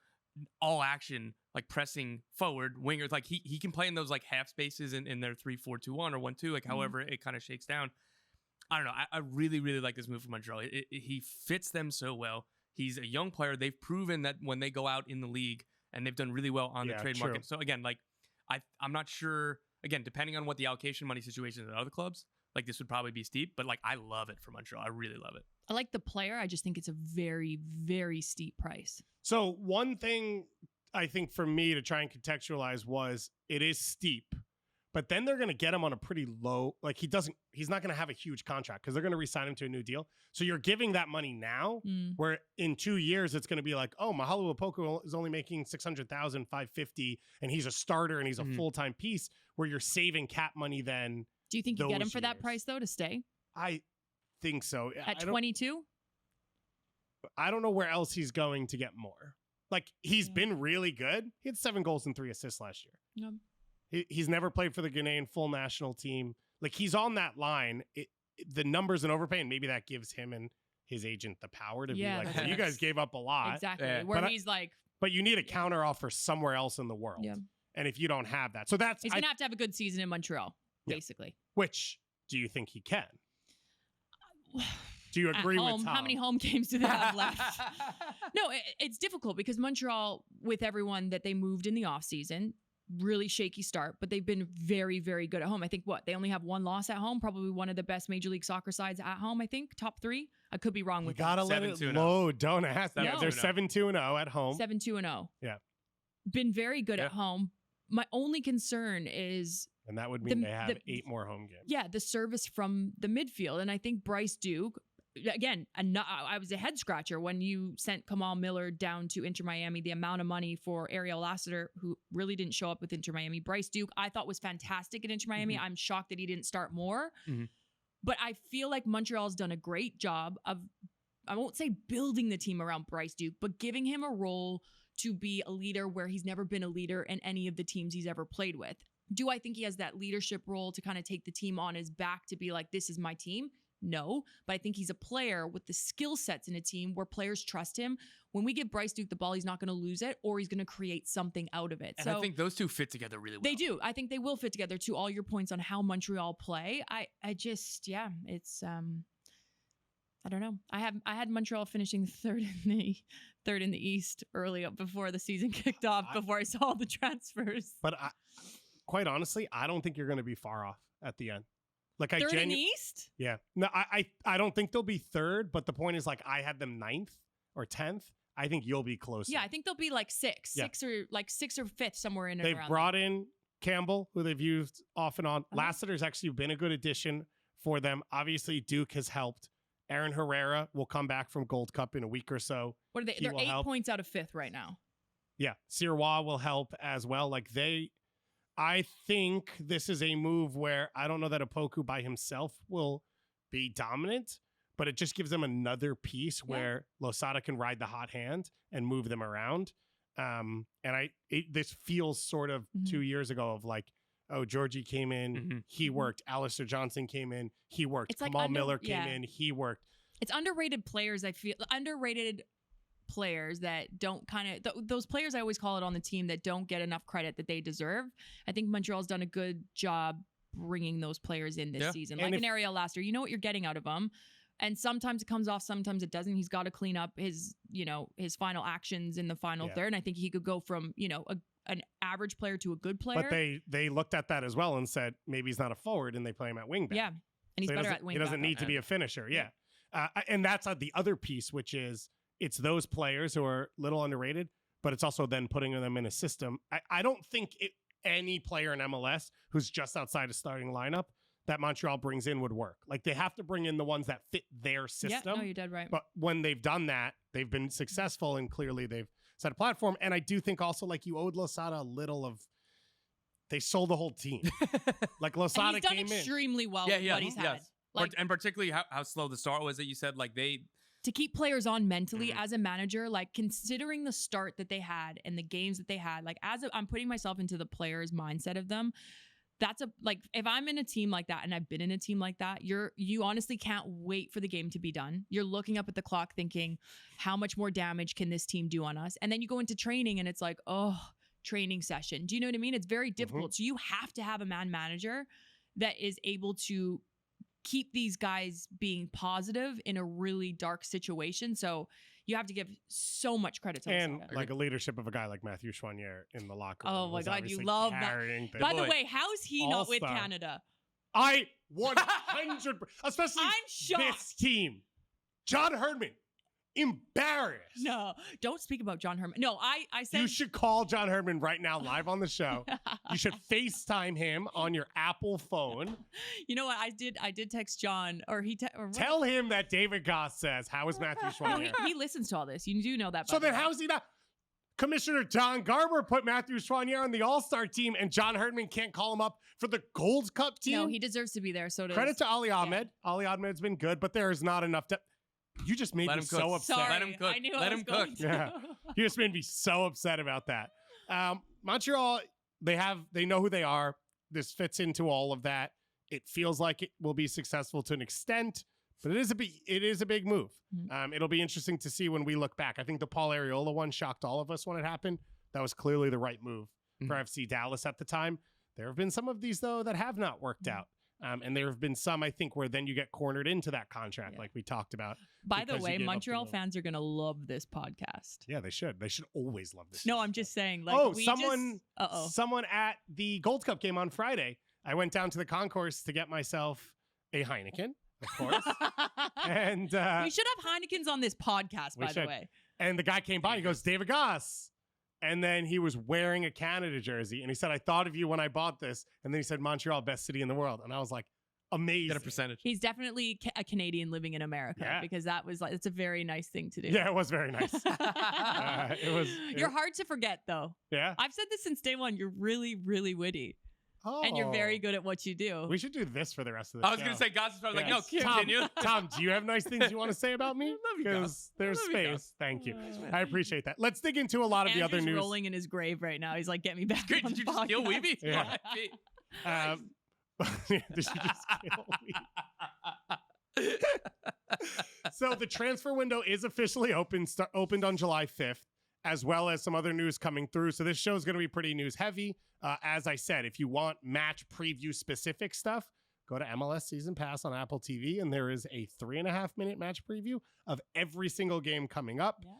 all action, like pressing forward winger. Like he can play in those like half spaces in their 3-4-2-1 or 1-2, like however it kind of shakes down. I don't know. I really, really like this move from Montreal. He fits them so well. He's a young player. They've proven that when they go out in the league, and they've done really well on the trade market. So again, like I'm not sure, again, depending on what the allocation money situation is at other clubs, like this would probably be steep, but like I love it for Montreal. I really love it. I like the player. I just think it's a very, very steep price. So one thing I think for me to try and contextualize was it is steep, but then they're going to get him on a pretty low, like he's not going to have a huge contract because they're going to re-sign him to a new deal. So you're giving that money now where in 2 years, it's going to be like, oh, Mahala Opoku is only making $600,000, $550, and he's a starter and he's a full-time piece where you're saving cap money then. Do you think you get him for that price though to stay? I think so. At 22? I don't know where else he's going to get more. Like he's been really good. He had 7 goals and 3 assists last year. Yeah. He's never played for the Ghanaian full national team. Like he's on that line. The numbers and overpaying, maybe that gives him and his agent the power to be like, well, you guys gave up a lot. Exactly. Where he's like, but you need a counter offer somewhere else in the world. Yeah. And if you don't have that, so he's gonna have to have a good season in Montreal, basically. Which do you think he can? Do you agree with Tom? How many home games do they have left? No, it's difficult because Montreal, with everyone that they moved in the offseason, really shaky start, but they've been very, very good at home. I think they only have 1 loss at home, probably one of the best Major League Soccer sides at home, I think, top 3. I could be wrong with that. You gotta let it load, don't ask. Yeah, they're 7-2-0 at home. 7-2-0. Yeah. Been very good at home. My only concern is... And that would mean they have 8 more home games. Yeah, the service from the midfield. And I think Bryce Duke... Again, I was a head scratcher when you sent Kamal Miller down to Inter Miami. The amount of money for Ariel Lassiter, who really didn't show up with Inter Miami. Bryce Duke, I thought was fantastic at Inter Miami. I'm shocked that he didn't start more. But I feel like Montreal's done a great job of, I won't say building the team around Bryce Duke, but giving him a role to be a leader where he's never been a leader in any of the teams he's ever played with. Do I think he has that leadership role to kind of take the team on his back to be like, this is my team? No, but I think he's a player with the skill sets in a team where players trust him. When we give Bryce Duke the ball, he's not going to lose it, or he's going to create something out of it. And I think those two fit together really well. They do. I think they will fit together. To all your points on how Montreal play, I just, it's I don't know. I had Montreal finishing third in the East early up before the season kicked off, before I saw the transfers. But quite honestly, I don't think you're going to be far off at the end. Like third in the East? Yeah. No, I don't think they'll be third, but the point is like I had them 9th or 10th. I think you'll be closer. Yeah, I think they'll be like 6th or 5th, somewhere in and around. They've brought in Campbell, who they've used off and on. Lassiter's actually been a good addition for them. Obviously, Duke has helped. Aaron Herrera will come back from Gold Cup in a week or so. What are they? They're 8 points out of 5th right now. Yeah, Sirois will help as well. I think this is a move where I don't know that Opoku by himself will be dominant, but it just gives them another piece where Losada can ride the hot hand and move them around. This feels sort of 2 years ago of like, oh, Georgie came in, he worked. Alistair Johnson came in, he worked. It's Kamal Miller came in, he worked. It's underrated players, I feel. Underrated players that don't kind of those players I always call it on the team that don't get enough credit that they deserve. I think Montreal's done a good job bringing those players in this season. Like an Ariel Lassiter, you know what you're getting out of him, and sometimes it comes off, sometimes it doesn't. He's got to clean up his final actions in the final third, and I think he could go from an average player to a good player. But they looked at that as well and said maybe he's not a forward, and they play him at wingback. Yeah, and he's better at wingback. He doesn't need to be a finisher. Yeah, and that's the other piece, which is. It's those players who are a little underrated, but it's also then putting them in a system. I don't think any player in MLS who's just outside of starting lineup that Montreal brings in would work. Like they have to bring in the ones that fit their system. Yeah, no, you're dead right. But when they've done that, they've been successful and clearly they've set a platform. And I do think also like you owed Losada a little of, they sold the whole team. Like Losada and he's done came in. extremely well with what he's had. Like, and particularly how slow the start was that you said, like to keep players on mentally as a manager, like considering the start that they had and the games that they had, like I'm putting myself into the players' mindset of them. That's like, if I'm in a team like that and I've been in a team like that, you honestly can't wait for the game to be done. You're looking up at the clock thinking, how much more damage can this team do on us? And then you go into training and it's like, oh, training session. Do you know what I mean? It's very difficult. So you have to have a manager that is able to keep these guys being positive in a really dark situation. So you have to give so much credit to and Losada. like a leadership of a guy like Matthew Choinière in the locker room. Oh my was God, you obviously love that. carrying things. By the way, how's he not with All-star. Canada? I 100, especially I'm shocked. this team. John Herdman, embarrassed. No, don't speak about John Herman. No, I said You should call John Herdman right now live on the show. You should FaceTime him on your Apple phone. You know what? I did text John, or Tell him that David Goss says, how is Matthew No, Choinière? he listens to all this. You do know that. So by the then way. how is he not? Commissioner Don Garber put Matthew Choinière on the All-Star team and John Herdman can't call him up for the Gold Cup team? No, he deserves to be there. So does Credit to Ali Ahmed. Ali Ahmed's been good, but there is not enough depth. You just made Let me him cook. so upset. Sorry, Let him cook. I knew Let I was him going cook. to. Yeah. You just made me so upset about that. Montreal, they know who they are. This fits into all of that. It feels like it will be successful to an extent, but it is a big move. It'll be interesting to see when we look back. I think the Paul Arriola one shocked all of us when it happened. That was clearly the right move for FC Dallas at the time. There have been some of these, though, that have not worked out. And there have been some, I think, where then you get cornered into that contract like we talked about. By the because you way, gave up Montreal the- fans are going to love this podcast. Yeah, they should. They should always love this. No, I'm just saying. Like, Oh, we someone at the Gold Cup game on Friday. I went down to the concourse to get myself a Heineken, of course. And we should have Heinekens on this podcast, by the should. way. And the guy came by. He goes, David Goss. And then he was wearing a Canada jersey. And he said, I thought of you when I bought this. And then he said, Montreal, best city in the world. And I was like, amazing. Get a percentage. He's definitely a Canadian living in America because that was like, it's a very nice thing to do. Yeah, it was very nice. You're hard to forget, though. Yeah. I've said this since day one. You're really, really witty. Oh. And you're very good at what you do. We should do this for the rest of the I was show. going to say, Goss is probably like, no, Yes. continue. Tom, do you have nice things you want to say about me? I love you, Because Goss. there's I love you, space. Goss. Thank you. I appreciate that. Let's dig into a lot of the other Andrew's news. rolling in his grave right now. He's like, get me back. Great. on Did you the just steal podcast." Weeby? Yeah. Did you just kill me? So the transfer window is officially opened on July 5th, as well as some other news coming through. So this show is going to be pretty news heavy. As I said, if you want match preview specific stuff, go to MLS Season Pass on Apple TV, and there is a 3.5-minute match preview of every single game coming up. Yep.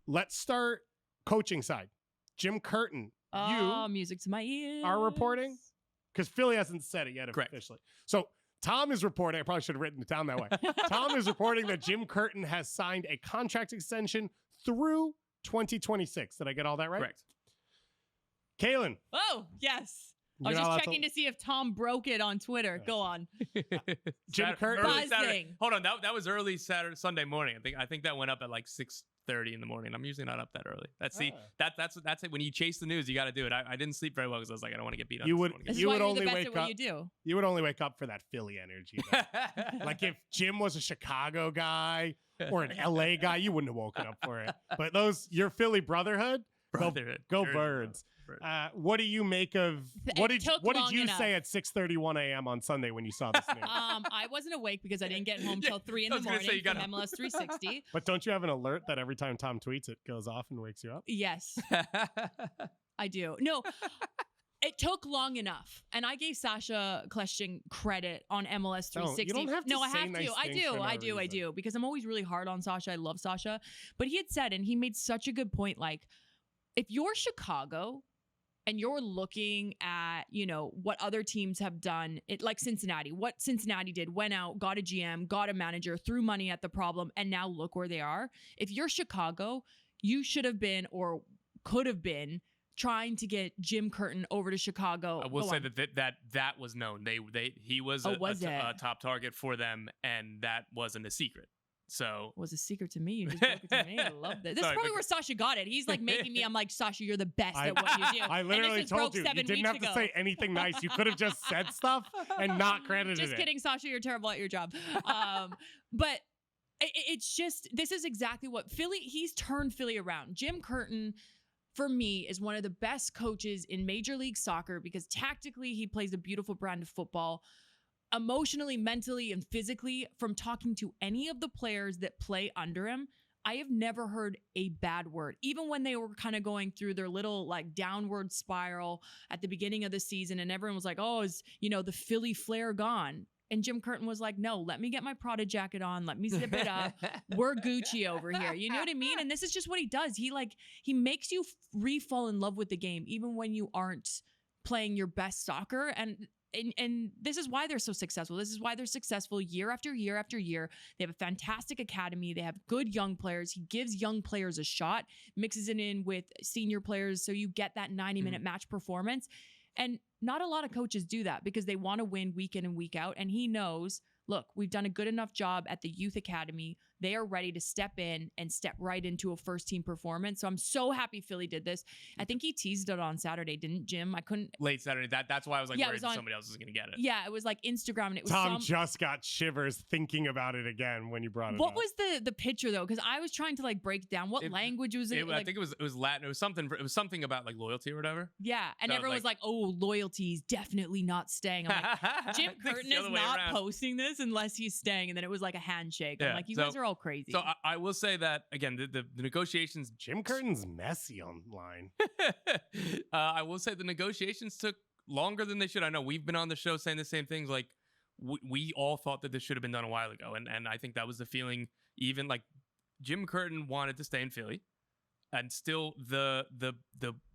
Let's start coaching side. Jim Curtin, Oh, music to my ears. are reporting? Because Philly hasn't said it yet Correct. officially. So Tom is reporting, I probably should have written it down that way. Tom is reporting that Jim Curtin has signed a contract extension through 2026. Did I get all that right? Correct. Kaylyn. Oh, yes. I you're was not allowed just checking to see if Tom broke it on Twitter. Go on. Jim Curtin. Early Saturday. Buzzing. Hold on, that was early Sunday morning. I think that went up at like 6:30 in the morning. I'm usually not up that early. That's that's it. When you chase the news, you got to do it. I didn't sleep very well because I was like, I don't want to get beat up. You would- This is You why would you're only the best wake at what up- you do. You would only wake up for that Philly energy. though. Like if Jim was a Chicago guy or an LA guy, you wouldn't have woken up for it. But your Philly brotherhood, Brotherhood. go Jersey, Birds. Birds. What do you make of It what did took long you enough. say at 6:31 a.m. on Sunday when you saw this news? I wasn't awake because I didn't get home Yeah, till 3 in I the was gonna say, morning you from gotta- MLS 360. But don't you have an alert that every time Tom tweets it goes off and wakes you up? Yes, I do. No, it took long enough. And I gave Sasha Kleshing credit on MLS 360. you don't have to no, I say have nice to. I things do. for no I do. I reason. do. Because I'm always really hard on Sasha. I love Sasha. But he had said, and he made such a good point, like, if you're Chicago and you're looking at, what other teams have done, like Cincinnati, what Cincinnati did, went out, got a GM, got a manager, threw money at the problem, and now look where they are. If you're Chicago, you should have been or could have been trying to get Jim Curtin over to Chicago. I will Go say on. that was known. He was Was a it? top target for them, and that wasn't a secret. So was a secret to me. You just broke it to me. I love this. This Sorry, is probably but- where Sasha got it. He's like making me. I'm like, Sasha, you're the best at what you do. I And literally this was told broke you. You 7 didn't weeks have to ago. say anything nice. You could have just said stuff and not credited Just it. kidding, Sasha. You're terrible at your job. But it's just, this is exactly what Philly, he's turned Philly around. Jim Curtin, for me, is one of the best coaches in Major League Soccer because tactically he plays a beautiful brand of football. Emotionally, mentally, and physically, from talking to any of the players that play under him, I have never heard a bad word. Even when they were kind of going through their little like downward spiral at the beginning of the season and everyone was like, oh, is, the Philly flair gone? And Jim Curtin was like, no, let me get my Prada jacket on. Let me zip it up. We're Gucci over here. You know what I mean? And this is just what he does. He makes you re-fall in love with the game, even when you aren't playing your best soccer. And this is why they're so successful. This is why they're successful year after year after year. They have a fantastic academy. They have good young players. He gives young players a shot, mixes it in with senior players so you get that 90-minute match performance. And not a lot of coaches do that because they want to win week in and week out. And he knows, look, we've done a good enough job at the youth academy. They are ready to step in and step right into a first team performance. So I'm so happy Philly did this. I think he teased it on Saturday, didn't Jim? I couldn't. late Saturday. That's why I was like Yeah, it worried was on- somebody else was going to get it. Yeah, it was like Instagram and it was Tom just got shivers thinking about it again when you brought it up. What was the picture though? Because I was trying to like break down what language was it. I think it was Latin. It was something about like loyalty or whatever. Yeah, and So, everyone was like, "Oh, loyalty's definitely not staying." I'm like, Jim I think it's Curtin the is other way not around. posting this unless he's staying, and then it was like a handshake. I'm Yeah, like, you so- guys are all crazy. So I will say that again, the negotiations. Jim Curtin's messy online. I will say the negotiations took longer than they should. I know we've been on the show saying the same things. Like we all thought that this should have been done a while ago, and I think that was the feeling. Even like Jim Curtin wanted to stay in Philly, and still the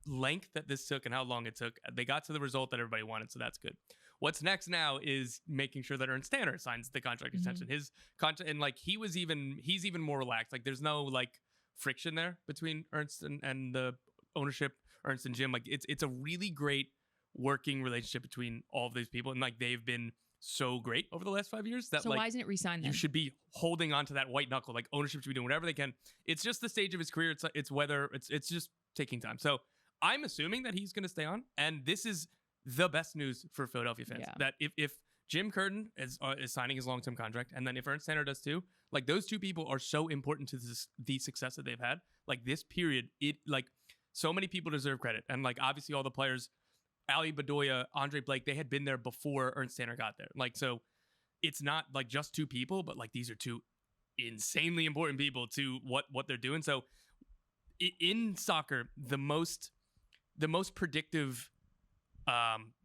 length that this took and how long it took, they got to the result that everybody wanted. So that's good. What's next now is making sure that Ernst Tanner signs the contract extension. His contract, and like he's even more relaxed. Like there's no like friction there between Ernst and the ownership, Ernst and Jim. Like it's a really great working relationship between all of these people, and like they've been so great over the last 5 years that so like why isn't it re-signed then? you should be holding on to that white knuckle. Like ownership should be doing whatever they can. It's just the stage of his career. It's whether it's just taking time. So I'm assuming that he's going to stay on, and this is the best news for Philadelphia fans. Yeah. That if Jim Curtin is signing his long-term contract, and then if Ernst Tanner does too, like those two people are so important to the success that they've had. Like this period, it like so many people deserve credit, and like obviously all the players, Ali Bedoya, Andre Blake, they had been there before Ernst Tanner got there. Like so, it's not like just two people, but like these are two insanely important people to what they're doing. So in soccer, the most predictive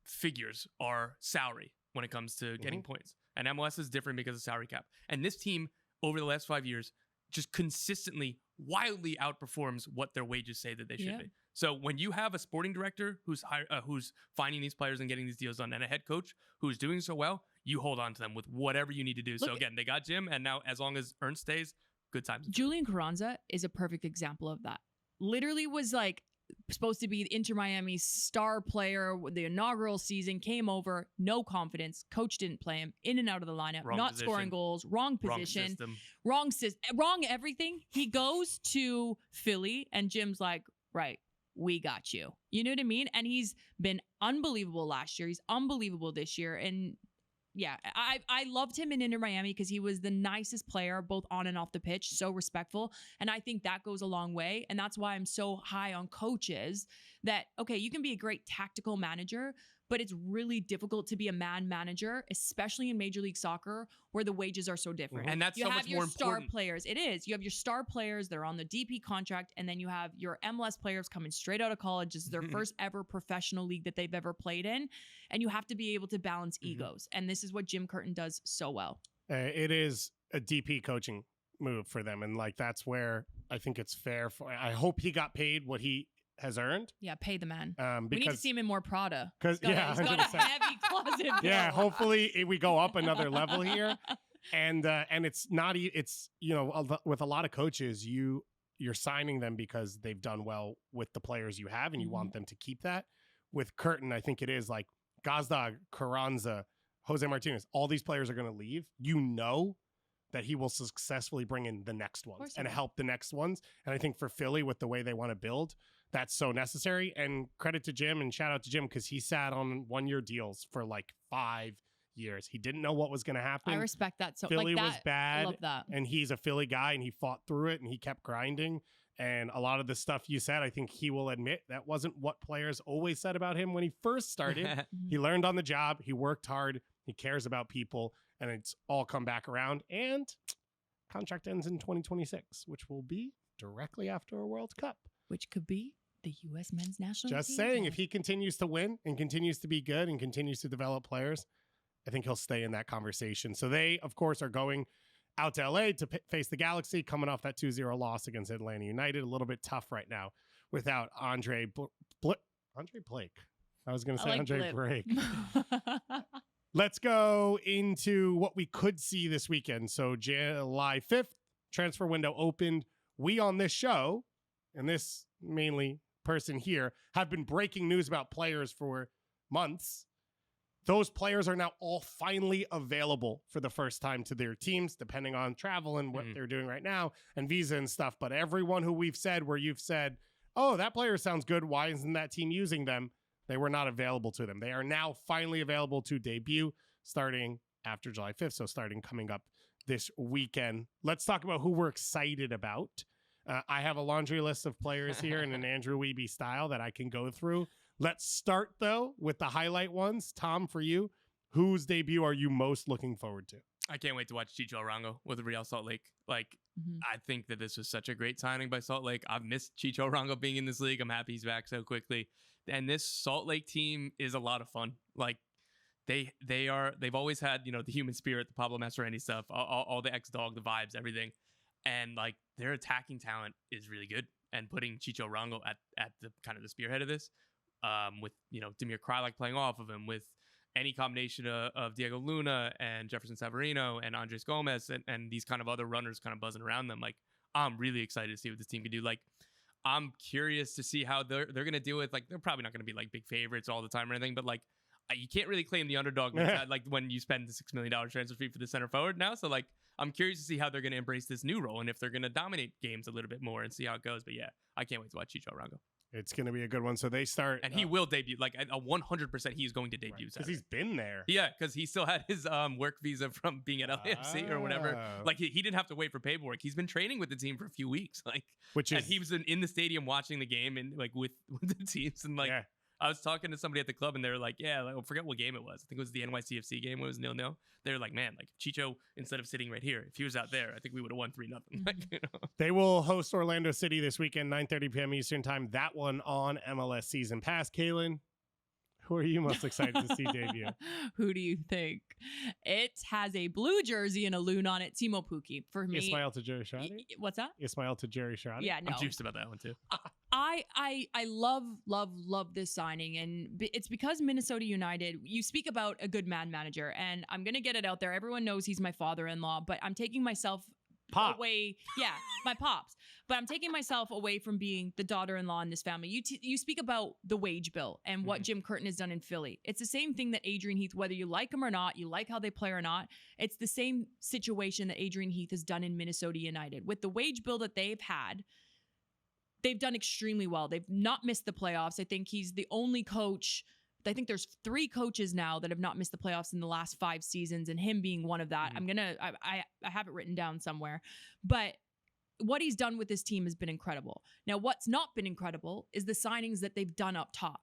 figures are salary when it comes to getting points. And MLS is different because of salary cap. And this team over the last 5 years just consistently wildly outperforms what their wages say that they should be. So when you have a sporting director who's finding these players and getting these deals done, and a head coach who's doing so well, you hold on to them with whatever you need to do. So again, they got Jim, and now as long as Ernst stays, good times. Julian Carranza is a perfect example of that. Literally was like supposed to be Inter Miami's star player. The inaugural season came over, no confidence. Coach didn't play him, in and out of the lineup, Wrong not position. scoring goals, wrong position, Wrong system. wrong everything. He goes to Philly, and Jim's like, right, we got you. You know what I mean? And he's been unbelievable last year. He's unbelievable this year. And yeah, I loved him in Inter Miami because he was the nicest player, both on and off the pitch, so respectful. And I think that goes a long way. And that's why I'm so high on coaches that, okay, you can be a great tactical manager, but it's really difficult to be a man manager, especially in Major League Soccer where the wages are so different. And that's you so have much your more star important. players. It is. You have your star players that are on the DP contract, and then you have your MLS players coming straight out of college. This is their first ever professional league that they've ever played in. And you have to be able to balance egos. And this is what Jim Curtin does so well. It is a DP coaching move for them. And like, that's where I think it's fair for, I hope he got paid what he has earned. Yeah, pay the man. Because, We need to see him in more Prada. Because He's got a 100%. heavy closet bill. Yeah, hopefully we go up another level here. And it's not, it's, you know, with a lot of coaches, you you're signing them because they've done well with the players you have and you Mhm. want them to keep that. With Curtin, I think it is like Gazdag, Carranza, Jose Martinez, all these players are going to leave. You know that he will successfully bring in the next ones course he and will. help the next ones. And I think for Philly, with the way they want to build, that's so necessary. And credit to Jim and shout out to Jim because he sat on 1-year deals for like 5 years. He didn't know what was going to happen. I respect that. So Philly like that, was bad. I love that. And he's a Philly guy and he fought through it and he kept grinding. And a lot of the stuff you said, I think he will admit that wasn't what players always said about him when he first started. He learned on the job. He worked hard. He cares about people. And it's all come back around. And contract ends in 2026, which will be directly after a World Cup. Which could be the U.S. men's national Just team. saying, if he continues to win and continues to be good and continues to develop players, I think he'll stay in that conversation. So they, of course, are going out to LA to face the Galaxy, coming off that 2-0 loss against Atlanta United. A little bit tough right now without Andre Blake. I was going to say like Andre Blip. Blake. Let's go into what we could see this weekend. So July 5th, transfer window opened. We on this show, and this mainly person here, have been breaking news about players for months. Those players are now all finally available for the first time to their teams, depending on travel and what they're doing right now and visa and stuff. But everyone who we've said, where you've said, oh, that player sounds good, why isn't that team using them? They were not available to them. They are now finally available to debut starting after July 5th. So starting coming up this weekend. Let's talk about who we're excited about. I have a laundry list of players here in an Andrew Wiebe style that I can go through. Let's start, though, with the highlight ones. Tom, for you, whose debut are you most looking forward to? I can't wait to watch Chicho Arango with Real Salt Lake. Like, I think that this was such a great signing by Salt Lake. I've missed Chicho Arango being in this league. I'm happy he's back so quickly. And this Salt Lake team is a lot of fun. Like, they've always had, you know, the human spirit, the Pablo Mastroeni stuff, all the ex-dog, the vibes, everything. And like their attacking talent is really good. And putting Chicho Arango at the kind of the spearhead of this, with, you know, Damir Kreilach playing off of him, with any combination of Diego Luna and Jefferson Savarino and Andres Gomez and these kind of other runners kind of buzzing around them. Like, I'm really excited to see what this team can do. Like, I'm curious to see how they're going to deal with, like, they're probably not going to be like big favorites all the time or anything, but like, you can't really claim the underdog like when you spend the $6 million transfer fee for the center forward now. So like, I'm curious to see how they're going to embrace this new role and if they're going to dominate games a little bit more and see how it goes. But yeah, I can't wait to watch Chicho Arango. It's going to be a good one. So they start. And he will debut. Like, a 100% he's going to debut. Because he's been there. Yeah, because he still had his work visa from being at LAFC or whatever. Like, he didn't have to wait for paperwork. He's been training with the team for a few weeks. Like, and he was in the stadium watching the game and like with the teams. And like, I was talking to somebody at the club and they were like, yeah, like, I forget what game it was. I think it was the NYCFC game when it was 0-0. They were like, man, like Chicho, instead of sitting right here, if he was out there, I think we would have won 3-0. Like, you know? They will host Orlando City this weekend, 9:30 p.m. Eastern time. That one on MLS Season Pass. Kaylyn, who are you most excited to see debut? Who do you think? It has a blue jersey and a loon on it. Teemu Pukki. For me. Ismail to Jerry Sharadi? What's that? Ismail to Jerry Sharadi? Yeah, no. I'm juiced about that one too. I love this signing, and it's because Minnesota United, you speak about a good man manager, and I'm going to get it out there. Everyone knows he's my father-in-law, but I'm taking myself away. Yeah, my pops. But I'm taking myself away from being the daughter-in-law in this family. You speak about the wage bill and what Jim Curtin has done in Philly. It's the same thing that Adrian Heath, whether you like him or not, you like how they play or not, it's the same situation that Adrian Heath has done in Minnesota United. With the wage bill that they've had, they've done extremely well. They've not missed the playoffs. I think he's the only coach. I think there's 3 coaches now that have not missed the playoffs in the last 5 seasons, and him being one of that. I have it written down somewhere. But what he's done with this team has been incredible. Now, what's not been incredible is the signings that they've done up top.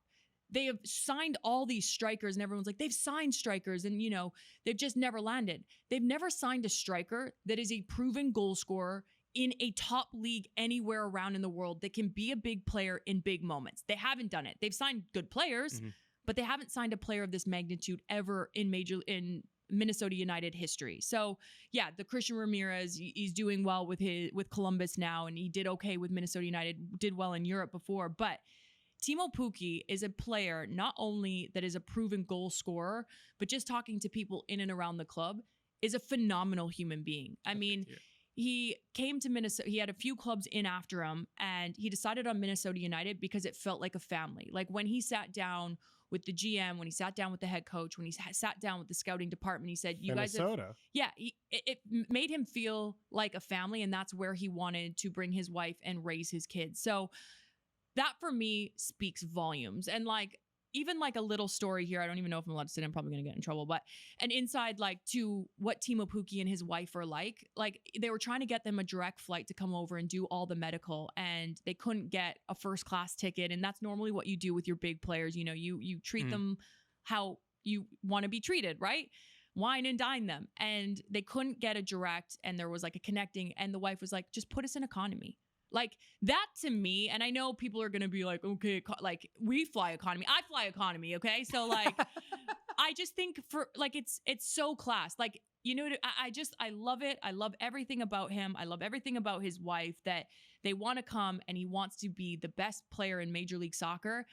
They have signed all these strikers, and everyone's like, they've signed strikers, and, you know, they've just never landed. They've never signed a striker that is a proven goal scorer in a top league anywhere around in the world that can be a big player in big moments. They haven't done it. They've signed good players, but they haven't signed a player of this magnitude ever in Minnesota United history. So yeah, the Christian Ramirez, he's doing well with Columbus now, and he did okay with Minnesota United, did well in Europe before, but Teemu Pukki is a player not only that is a proven goal scorer, but just talking to people in and around the club, is a phenomenal human being. I mean, he came to Minnesota. He had a few clubs in after him, and he decided on Minnesota United because it felt like a family. Like when he sat down with the GM, when he sat down with the head coach, when he sat down with the scouting department, he said, "You guys have." Yeah, it made him feel like a family, and that's where he wanted to bring his wife and raise his kids. So that for me speaks volumes. And like, even like a little story here, I don't even know if I'm allowed to say it, I'm probably going to get in trouble, but an inside like to what Teemu Pukki and his wife are like they were trying to get them a direct flight to come over and do all the medical, and they couldn't get a first class ticket. And that's normally what you do with your big players. You know, you treat them how you want to be treated, right? Wine and dine them. And they couldn't get a direct, and there was like a connecting, and the wife was like, just put us in economy. Like that to me, and I know people are going to be like, okay, like we fly economy. I fly economy. Okay. So like, I just think for like, it's so class. Like, you know, I love it. I love everything about him. I love everything about his wife, that they want to come and he wants to be the best player in Major League Soccer.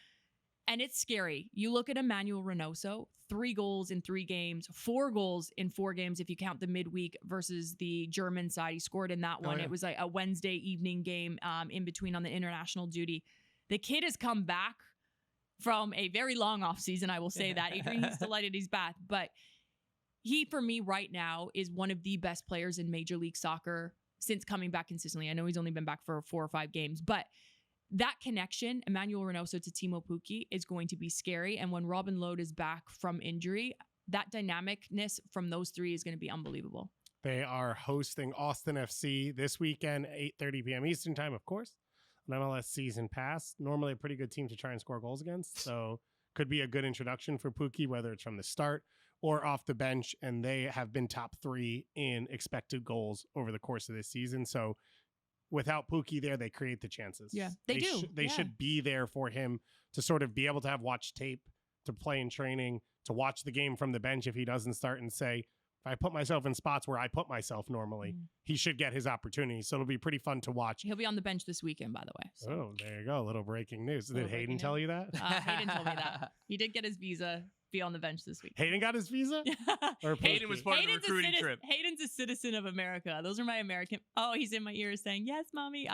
And it's scary. You look at Emmanuel Reynoso, 3 goals in 3 games, 4 goals in 4 games if you count the midweek versus the German side. He scored in that one. Yeah. It was like a Wednesday evening game in between on the international duty. The kid has come back from a very long offseason, I will say that. Adrian, he's delighted he's back. But he, for me right now, is one of the best players in Major League Soccer since coming back consistently. I know he's only been back for 4 or 5 games, but that connection, Emmanuel Reynoso to Teemu Pukki, is going to be scary. And when Robin Lod is back from injury, that dynamicness from those 3 is going to be unbelievable. They are hosting Austin FC this weekend, 8:30 p.m. Eastern time, of course. An MLS season pass. Normally a pretty good team to try and score goals against. So could be a good introduction for Pukki, whether it's from the start or off the bench. And they have been top 3 in expected goals over the course of this season. So without Pukki there, they create the chances. Yeah, they do. They should be there for him to sort of be able to have watch tape, to play in training, to watch the game from the bench if he doesn't start, and say, if I put myself in spots where I put myself normally, he should get his opportunity. So it'll be pretty fun to watch. He'll be on the bench this weekend, by the way. So. Oh, there you go. A little breaking news. Did Hayden tell you that? Hayden told me that. He did get his visa, be on the bench this week. Hayden got his visa? Or Hayden was part of the recruiting trip. Hayden's a citizen of America. Those are my American. Oh, he's in my ear saying, yes, mommy.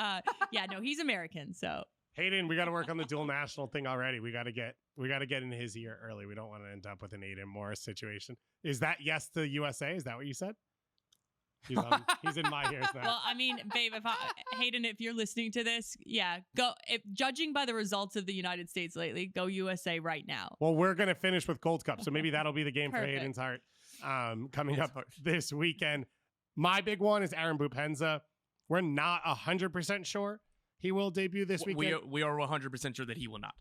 Yeah, no, he's American. So Hayden, we got to work on the dual national thing already. We got to get in his ear early. We don't want to end up with an Aiden Morris situation. Is that yes to USA? Is that what you said? He's in my ears now. Well, I mean, babe, Hayden, if you're listening to this, yeah, go. If judging by the results of the United States lately, go USA right now. Well, we're gonna finish with Gold Cup, so maybe that'll be the game for Hayden's heart coming up this weekend. My big one is Aaron Bupenza. We're not 100% sure he will debut this weekend. We are 100% sure that he will not.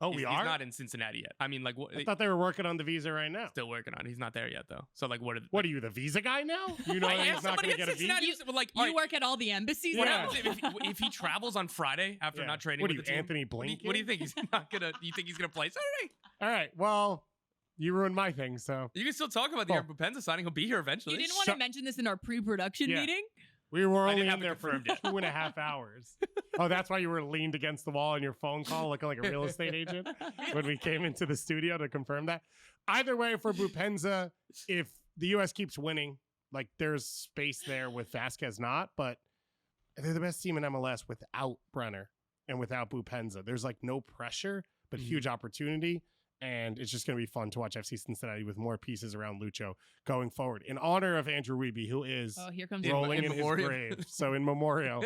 Oh, we are? He's not in Cincinnati yet. I mean, like, I thought they were working on the visa right now. Still working on it. He's not there yet, though. So, like, what are you, the visa guy now? You know he's not going to get a visa? You work at all the embassies now? If he travels on Friday after not training with the team, Anthony Blinken? What do you think? He's not going to, you think he's going to play Saturday? All right. Well, you ruined my thing, so. You can still talk about the Aaron Bupenza signing. He'll be here eventually. You didn't want to mention this in our pre-production meeting? We were only in there for 2.5 hours. Oh, that's why you were leaned against the wall on your phone call looking like a real estate agent when we came into the studio to confirm that. Either way, for Bupenza, if the U.S. keeps winning, like there's space there with Vasquez not, but they're the best team in MLS without Brenner and without Bupenza. There's like no pressure, but huge opportunity. And it's just going to be fun to watch FC Cincinnati with more pieces around Lucho going forward. In honor of Andrew Wiebe, who is rolling in his grave. So in memorial,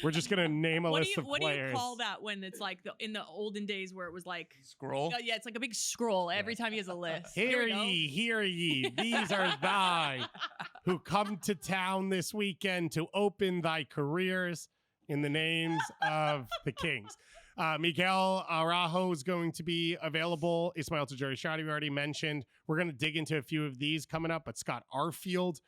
we're just going to name a list of players. What do you call that when it's like in the olden days where it was like... Scroll? Yeah, it's like a big scroll every time he has a list. Hear ye, these are thy who come to town this weekend to open thy careers in the names of the Kings. Miguel Araujo is going to be available. Ismail Tajiri-Shadi, we already mentioned. We're going to dig into a few of these coming up, but Scott Arfield,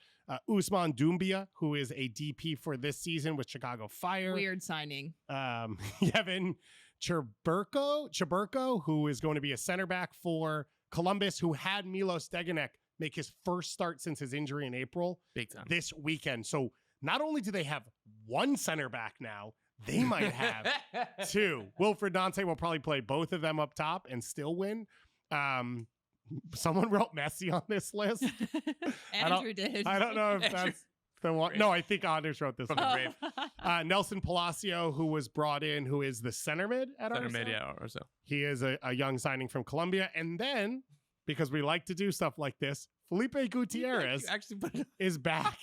Ousmane Doumbia, who is a DP for this season with Chicago Fire. Weird signing. Yevon Chaburko, who is going to be a center back for Columbus, who had Milos Degenek make his first start since his injury in April. Big time. This weekend. So not only do they have one center back now, they might have 2. Wilfred Dante will probably play both of them up top and still win. Someone wrote Messi on this list. Andrew did. I don't know if that's The one, no, I think Anders wrote this From one. the Brave. Nelson Palacio, who was brought in, who is the center mid at Center RSL. mid, yeah, or so. He is a young signing from Colombia. And then, because we like to do stuff like this, Felipe Gutierrez Actually, but is back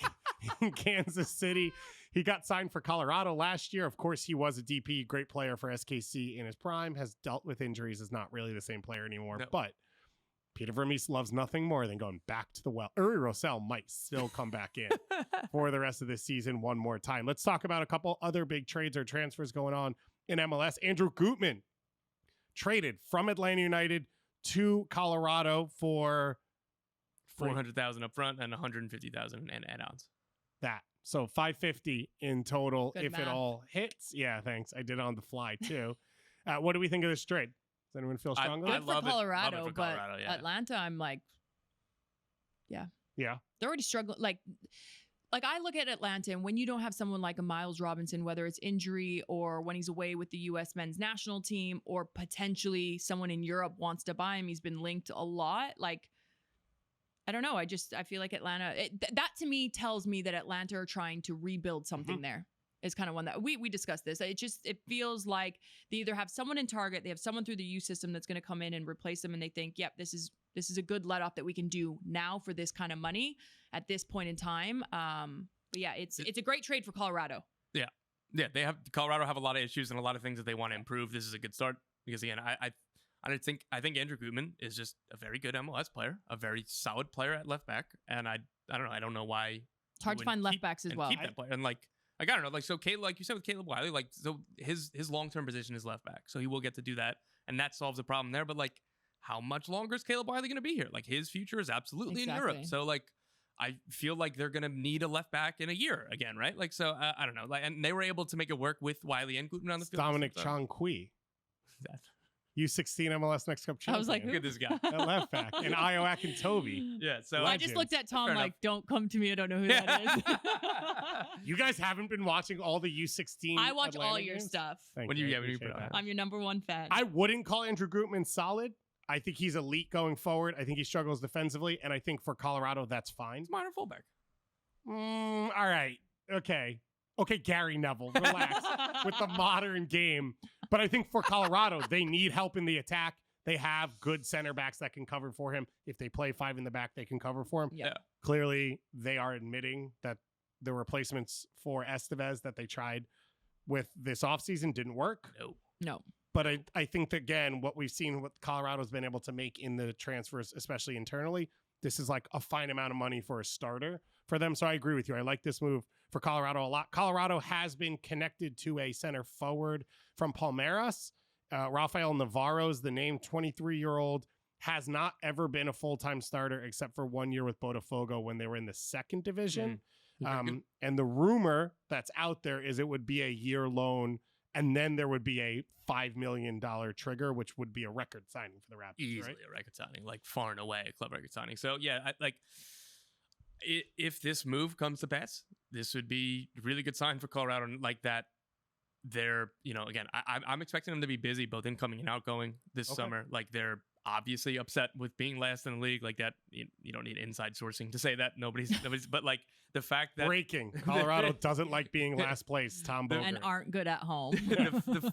in Kansas City. He got signed for Colorado last year. Of course, he was a DP, great player for SKC in his prime, has dealt with injuries, is not really the same player anymore. No. But Peter Vermees loves nothing more than going back to the well. Uri Rosell might still come back in for the rest of this season one more time. Let's talk about a couple other big trades or transfers going on in MLS. Andrew Gutman traded from Atlanta United to Colorado for 400,000 up front and 150,000 in add-ons. that. So 550 in total Good if it math. all hits. Yeah, thanks. I did it on the fly too. What do we think of this trade? Does anyone feel strongly? I Good love for it. Colorado, Love it for but Colorado, yeah. Atlanta, I'm like, yeah. they're already struggling. Like I look at Atlanta, and when you don't have someone like a Miles Robinson, whether it's injury or when he's away with the U.S. men's national team, or potentially someone in Europe wants to buy him, he's been linked a lot. Like, I don't know. I feel like Atlanta, that to me tells me that Atlanta are trying to rebuild something there. Is kind of one that we discussed this. It feels like they either have someone in target, they have someone through the U system that's going to come in and replace them, and they think, yep, this is a good let off that we can do now for this kind of money at this point in time. But yeah, it's a great trade for Colorado. Yeah, Colorado have a lot of issues and a lot of things that they want to improve. This is a good start because again, I think Andrew Gutman is just a very good MLS player, a very solid player at left back, and I don't know why It's hard to find left backs as well. Keep that player and like I don't know, like so Caleb, like you said with Caleb Wiley, like so his long-term position is left back, so he will get to do that, and that solves the problem there. But like, how much longer is Caleb Wiley going to be here? Like his future is absolutely in Europe, so like. I feel like they're going to need a left back in a year again, right? Like, so I don't know. Like, and they were able to make it work with Wiley and Gutman on the field. Dominic so. Chong-Kui, U16 MLS Next Cup champion. I was like, Look at this guy. At left back. And Io Akintobi. Yeah, so I just looked at Tom Fair like, don't come to me. I don't know who that is. You guys haven't been watching all the U16 I watch Atlanta all your games? stuff. Thank When you. you- I when you appreciate put it that. on. I'm your number one fan. I wouldn't call Andrew Gutman solid. I think he's elite going forward. I think he struggles defensively. And I think for Colorado, that's fine. He's minor fullback. All right. Okay, Gary Neville, relax with the modern game. But I think for Colorado, they need help in the attack. They have good center backs that can cover for him. If they play five in the back, they can cover for him. Yeah. Clearly, they are admitting that the replacements for Estevez that they tried with this offseason didn't work. No. But I think that, again, what we've seen, what Colorado's been able to make in the transfers, especially internally, this is like a fine amount of money for a starter for them. So I agree with you. I like this move for Colorado a lot. Colorado has been connected to a center forward from Palmeiras. Rafael Navarro's the name, 23-year-old, has not ever been a full-time starter except for 1 year with Botafogo when they were in the second division. And the rumor that's out there is it would be a year loan, and then there would be a $5 million trigger, which would be a record signing for the Raptors. Easily right? a record signing, like far and away a club record signing. So yeah, if this move comes to pass, this would be a really good sign for Colorado. Like that, they're again, I'm expecting them to be busy both incoming and outgoing this summer. Like they're obviously upset with being last in the league. Like that, you don't need inside sourcing to say that. Nobody's. But like the fact that Breaking Colorado doesn't like being last place. Tom Bogert. And aren't good at home.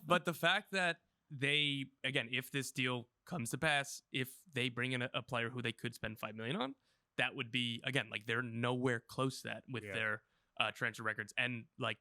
but the fact that they, again, if this deal comes to pass, if they bring in a player who they could spend $5 million on, that would be, again, like they're nowhere close to that with their transfer records. And like,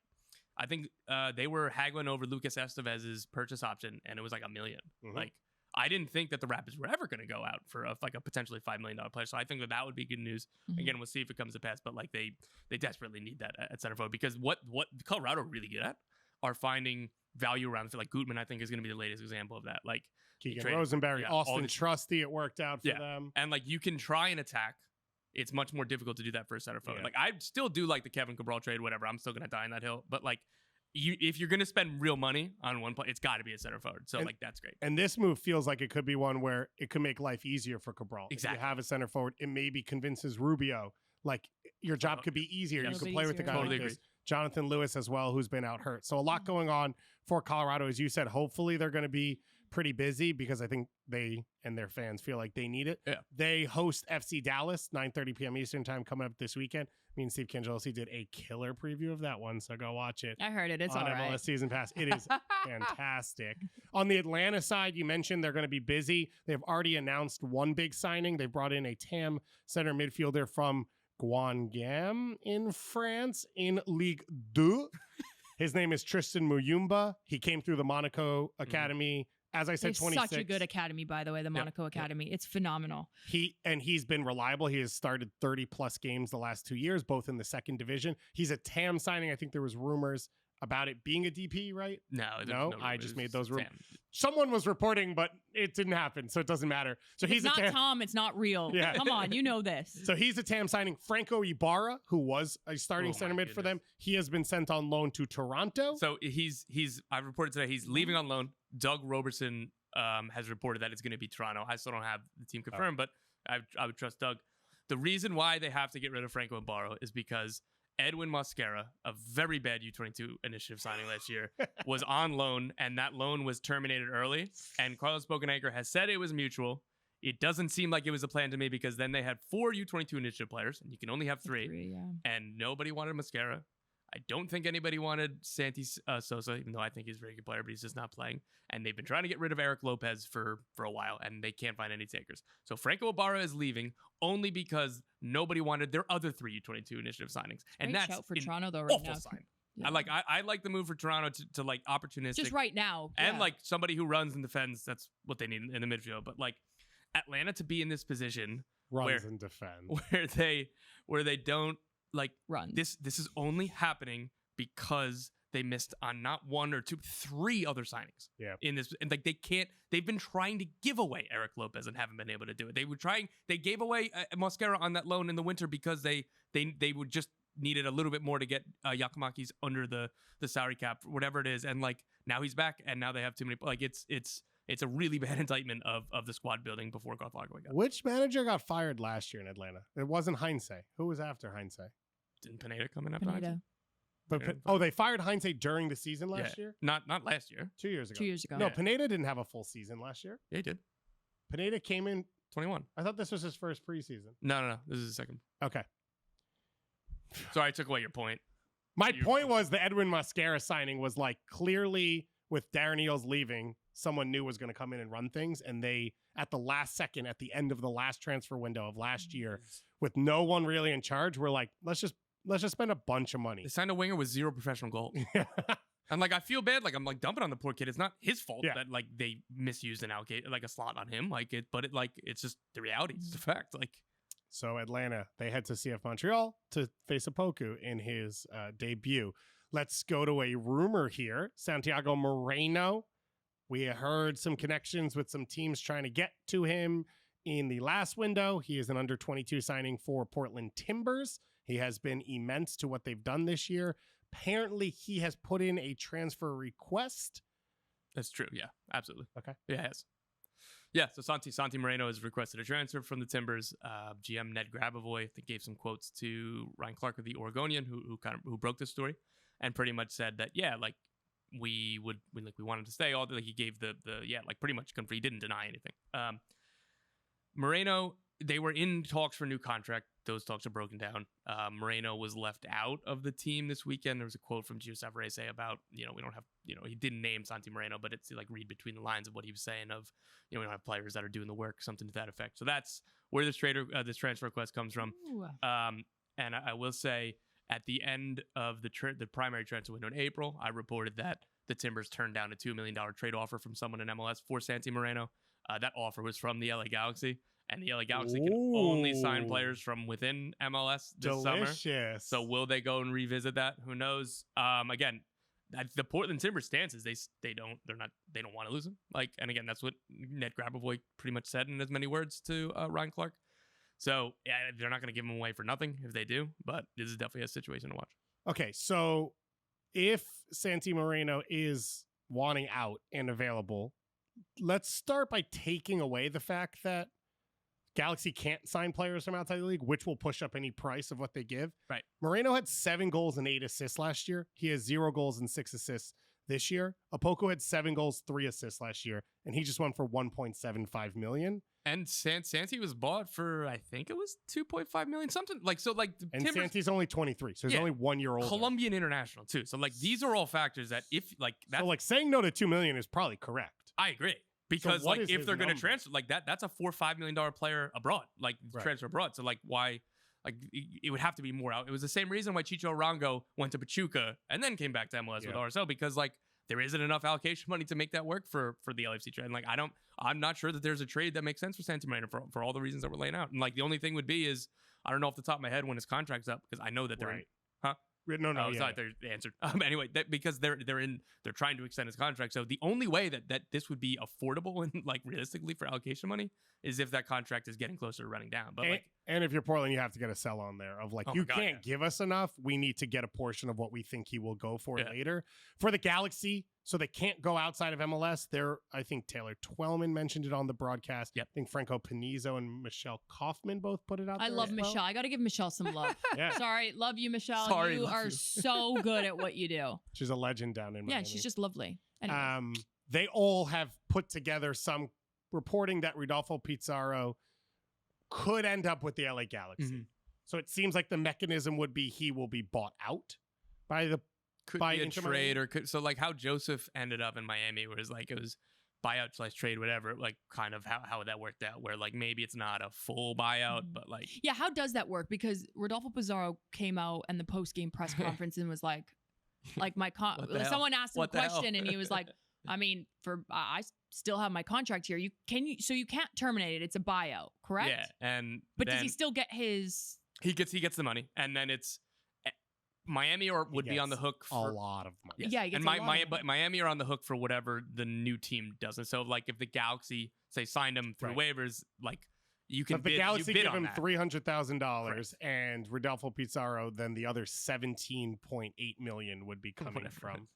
I think they were haggling over Lucas Estevez's purchase option, and it was like $1 million. Like, I didn't think that the Rapids were ever going to go out for a potentially $5 million player. So I think that would be good news. Again, we'll see if it comes to pass, but like they desperately need that at center forward, because what Colorado really good at are finding value around. So like Gutman, I think, is going to be the latest example of that. Like Keegan Rosenberry, Austin Trusty, it worked out for them. And like you can try and attack. It's much more difficult to do that for a center forward. Like I still do like the Kevin Cabral trade, whatever. I'm still going to die on that hill. But like if you're going to spend real money on one play, it's got to be a center forward. So like that's great. And this move feels like it could be one where it could make life easier for Cabral. Exactly. If you have a center forward, it maybe convinces Rubio. Like your job could be easier. You could play with the guy Totally like agree. this. Jonathan Lewis as well, who's been out hurt. So a lot going on for Colorado, as you said. Hopefully they're going to be pretty busy because I think they and their fans feel like they need it. Yeah. They host FC Dallas, 9:30 p.m. Eastern time coming up this weekend. Me and Steve Cangelosi did a killer preview of that one, so go watch it. I heard it. It's on all right. MLS Season Pass. It is fantastic. On the Atlanta side, you mentioned they're going to be busy. They've already announced one big signing. They brought in a TAM center midfielder from Guangam in France in Ligue 2. His name is Tristan Muyumba. He came through the Monaco Academy. As I said, It's 26. such a good academy, by the way, the Monaco Academy. It's phenomenal. He's been reliable. He has started 30 plus games the last 2 years, both in the second division. He's a TAM signing. I think there was rumors about it being a DP, right? No, I just made those rumors. Damn. Someone was reporting, but it didn't happen, so it doesn't matter. So he's It's not a TAM. Tom. It's not real. Yeah. Come on, you know this. So he's a TAM signing. Franco Ibarra, who was a starting Oh my center mid for them, he has been sent on loan to Toronto. So he's I reported today he's leaving on loan. Doug Robertson has reported that it's going to be Toronto. I still don't have the team confirmed, but I would trust Doug. The reason why they have to get rid of Franco Ibarra is because Edwin Mosquera, a very bad U22 initiative signing last year, was on loan, and that loan was terminated early. And Carlos Bocanegra has said it was mutual. It doesn't seem like it was a plan to me because then they had 4 U22 initiative players, and you can only have 3. And nobody wanted Mosquera. I don't think anybody wanted Santi Sosa, even though I think he's a very good player, but he's just not playing. And they've been trying to get rid of Eric Lopez for a while, and they can't find any takers. So Franco Ibarra is leaving only because nobody wanted their other 3 U22 initiative signings. And Great that's shout for an Toronto, though, right awful now. sign. Yeah. I like the move for Toronto to like opportunistic. Just right now. And yeah. like somebody who runs and defends, that's what they need in the midfield. But like Atlanta to be in this position Runs and defends. where they don't like Run. this is only happening because they missed on not 1 or 2, 3 other signings. Yeah. In this, and like they've been trying to give away Eric Lopez and haven't been able to do it. They gave away Mosquera on that loan in the winter because they would just needed a little bit more to get Yakimakis under the salary cap, whatever it is. And like now he's back, and now they have too many. Like it's a really bad indictment of the squad building before Garth Lagerwey got. Which manager got fired last year in Atlanta? It wasn't Heinze. Who was after Heinze? Didn't Pineda come in after Pineda. Heinze? But they fired Heinze during the season last year? Not last year. 2 years ago. 2 years ago. No, Yeah. Pineda didn't have a full season last year. Yeah, he did. Pineda came in. 21. I thought this was his first preseason. No. This is his second. Okay. Sorry, I took away your point. My point was the Edwin Mosquera signing was like clearly with Darren Eales leaving, someone new was going to come in and run things. And they, at the last second, at the end of the last transfer window of last year, with no one really in charge, we're like, let's just spend a bunch of money. They signed a winger with 0 professional goals. And like I feel bad, like I'm like dumping on the poor kid. It's not his fault that like they misused and allocated like a slot on him. Like it, but it like it's just the reality. It's the fact. Like So Atlanta, they head to CF Montreal to face Opoku in his debut. Let's go to a rumor here. Santiago Moreno. We heard some connections with some teams trying to get to him in the last window. He is an under 22 signing for Portland Timbers. He has been immense to what they've done this year. Apparently, he has put in a transfer request. that's true. Yeah, absolutely. Okay. Yeah, it has. Yeah, so Santi Moreno has requested a transfer from the Timbers. GM Ned Grabavoy, I think, gave some quotes to Ryan Clark of the Oregonian, who broke this story, and pretty much said that like we wanted to stay. All like he gave the pretty much confirmed. He didn't deny anything. Moreno, they were in talks for a new contract. Those talks are broken down. Moreno was left out of the team this weekend. There was a quote from Gio Savarese about, we don't have, he didn't name Santi Moreno, but it's like read between the lines of what he was saying of, we don't have players that are doing the work, something to that effect. So that's where this transfer request comes from. And I will say at the end of the primary transfer window in April, I reported that the Timbers turned down a $2 million trade offer from someone in MLS for Santi Moreno. That offer was from the LA Galaxy. And the LA Galaxy can only sign players from within MLS this summer. So will they go and revisit that? Who knows? Again, the Portland Timbers stance is they don't want to lose him. Like, and again, that's what Ned Grabavoy pretty much said in as many words to Ryan Clark. So yeah, they're not going to give him away for nothing if they do. But this is definitely a situation to watch. Okay, so if Santi Moreno is wanting out and available, let's start by taking away the fact that Galaxy can't sign players from outside the league, which will push up any price of what they give. Right. Moreno had 7 goals and 8 assists last year. He has 0 goals and 6 assists this year. Opoku had 7 goals, 3 assists last year, and he just won for 1.75 million. And Santi was bought for, I think it was 2.5 million, something like so. Like and Santi's only 23, so he's only 1 year old. Colombian international too. So like these are all factors that if like that. So like saying no to 2 million is probably correct. I agree. Because So like if they're going to transfer like that's a $4 or $5 million player abroad, like transfer abroad. So like why, like it would have to be more out. It was the same reason why Chicho Arango went to Pachuca and then came back to MLS with RSL, because like there isn't enough allocation money to make that work for the LAFC trade. And like I'm not sure that there's a trade that makes sense for Santa Marina for all the reasons that we're laying out. And like the only thing would be is I don't know off the top of my head when his contract's up, because I know that they're in, huh? No, they answered. Anyway, because they're trying to extend his contract. So the only way that this would be affordable and like realistically for allocation money is if that contract is getting closer to running down. But and if you're Portland, you have to get a sell on there of like, you can't give us enough. We need to get a portion of what we think he will go for later. For the Galaxy, so they can't go outside of MLS. I think Taylor Twellman mentioned it on the broadcast. Yep. I think Franco Panizo and Michelle Kaufman both put it out there. I love Michelle. I got to give Michelle some love. Sorry. Love you, Michelle. Sorry, you are so good at what you do. She's a legend down in Miami. Yeah, she's just lovely. Anyways. They all have put together some reporting that Rodolfo Pizarro could end up with the LA Galaxy. Mm-hmm. So it seems like the mechanism would be he will be bought out by the could be a trade or could, so like how Joseph ended up in Miami, where it's like it was buyout / trade, whatever, like kind of how that worked out, where like maybe it's not a full buyout, but like how does that work? Because Rodolfo Pizarro came out in the post game press conference and was like someone asked him a question and he was like, I mean, I still have my contract here. You can't terminate it. It's a buyout, correct? Yeah, but does he still get his? He gets the money, and then it's Miami would be on the hook for a lot of money. Yes. Yeah, he gets but Miami are on the hook for whatever the new team doesn't. So like if the Galaxy say signed him through waivers, like you can. If the Galaxy give him $300,000 and Rodolfo Pizarro, then the other $17.8 million would be coming from.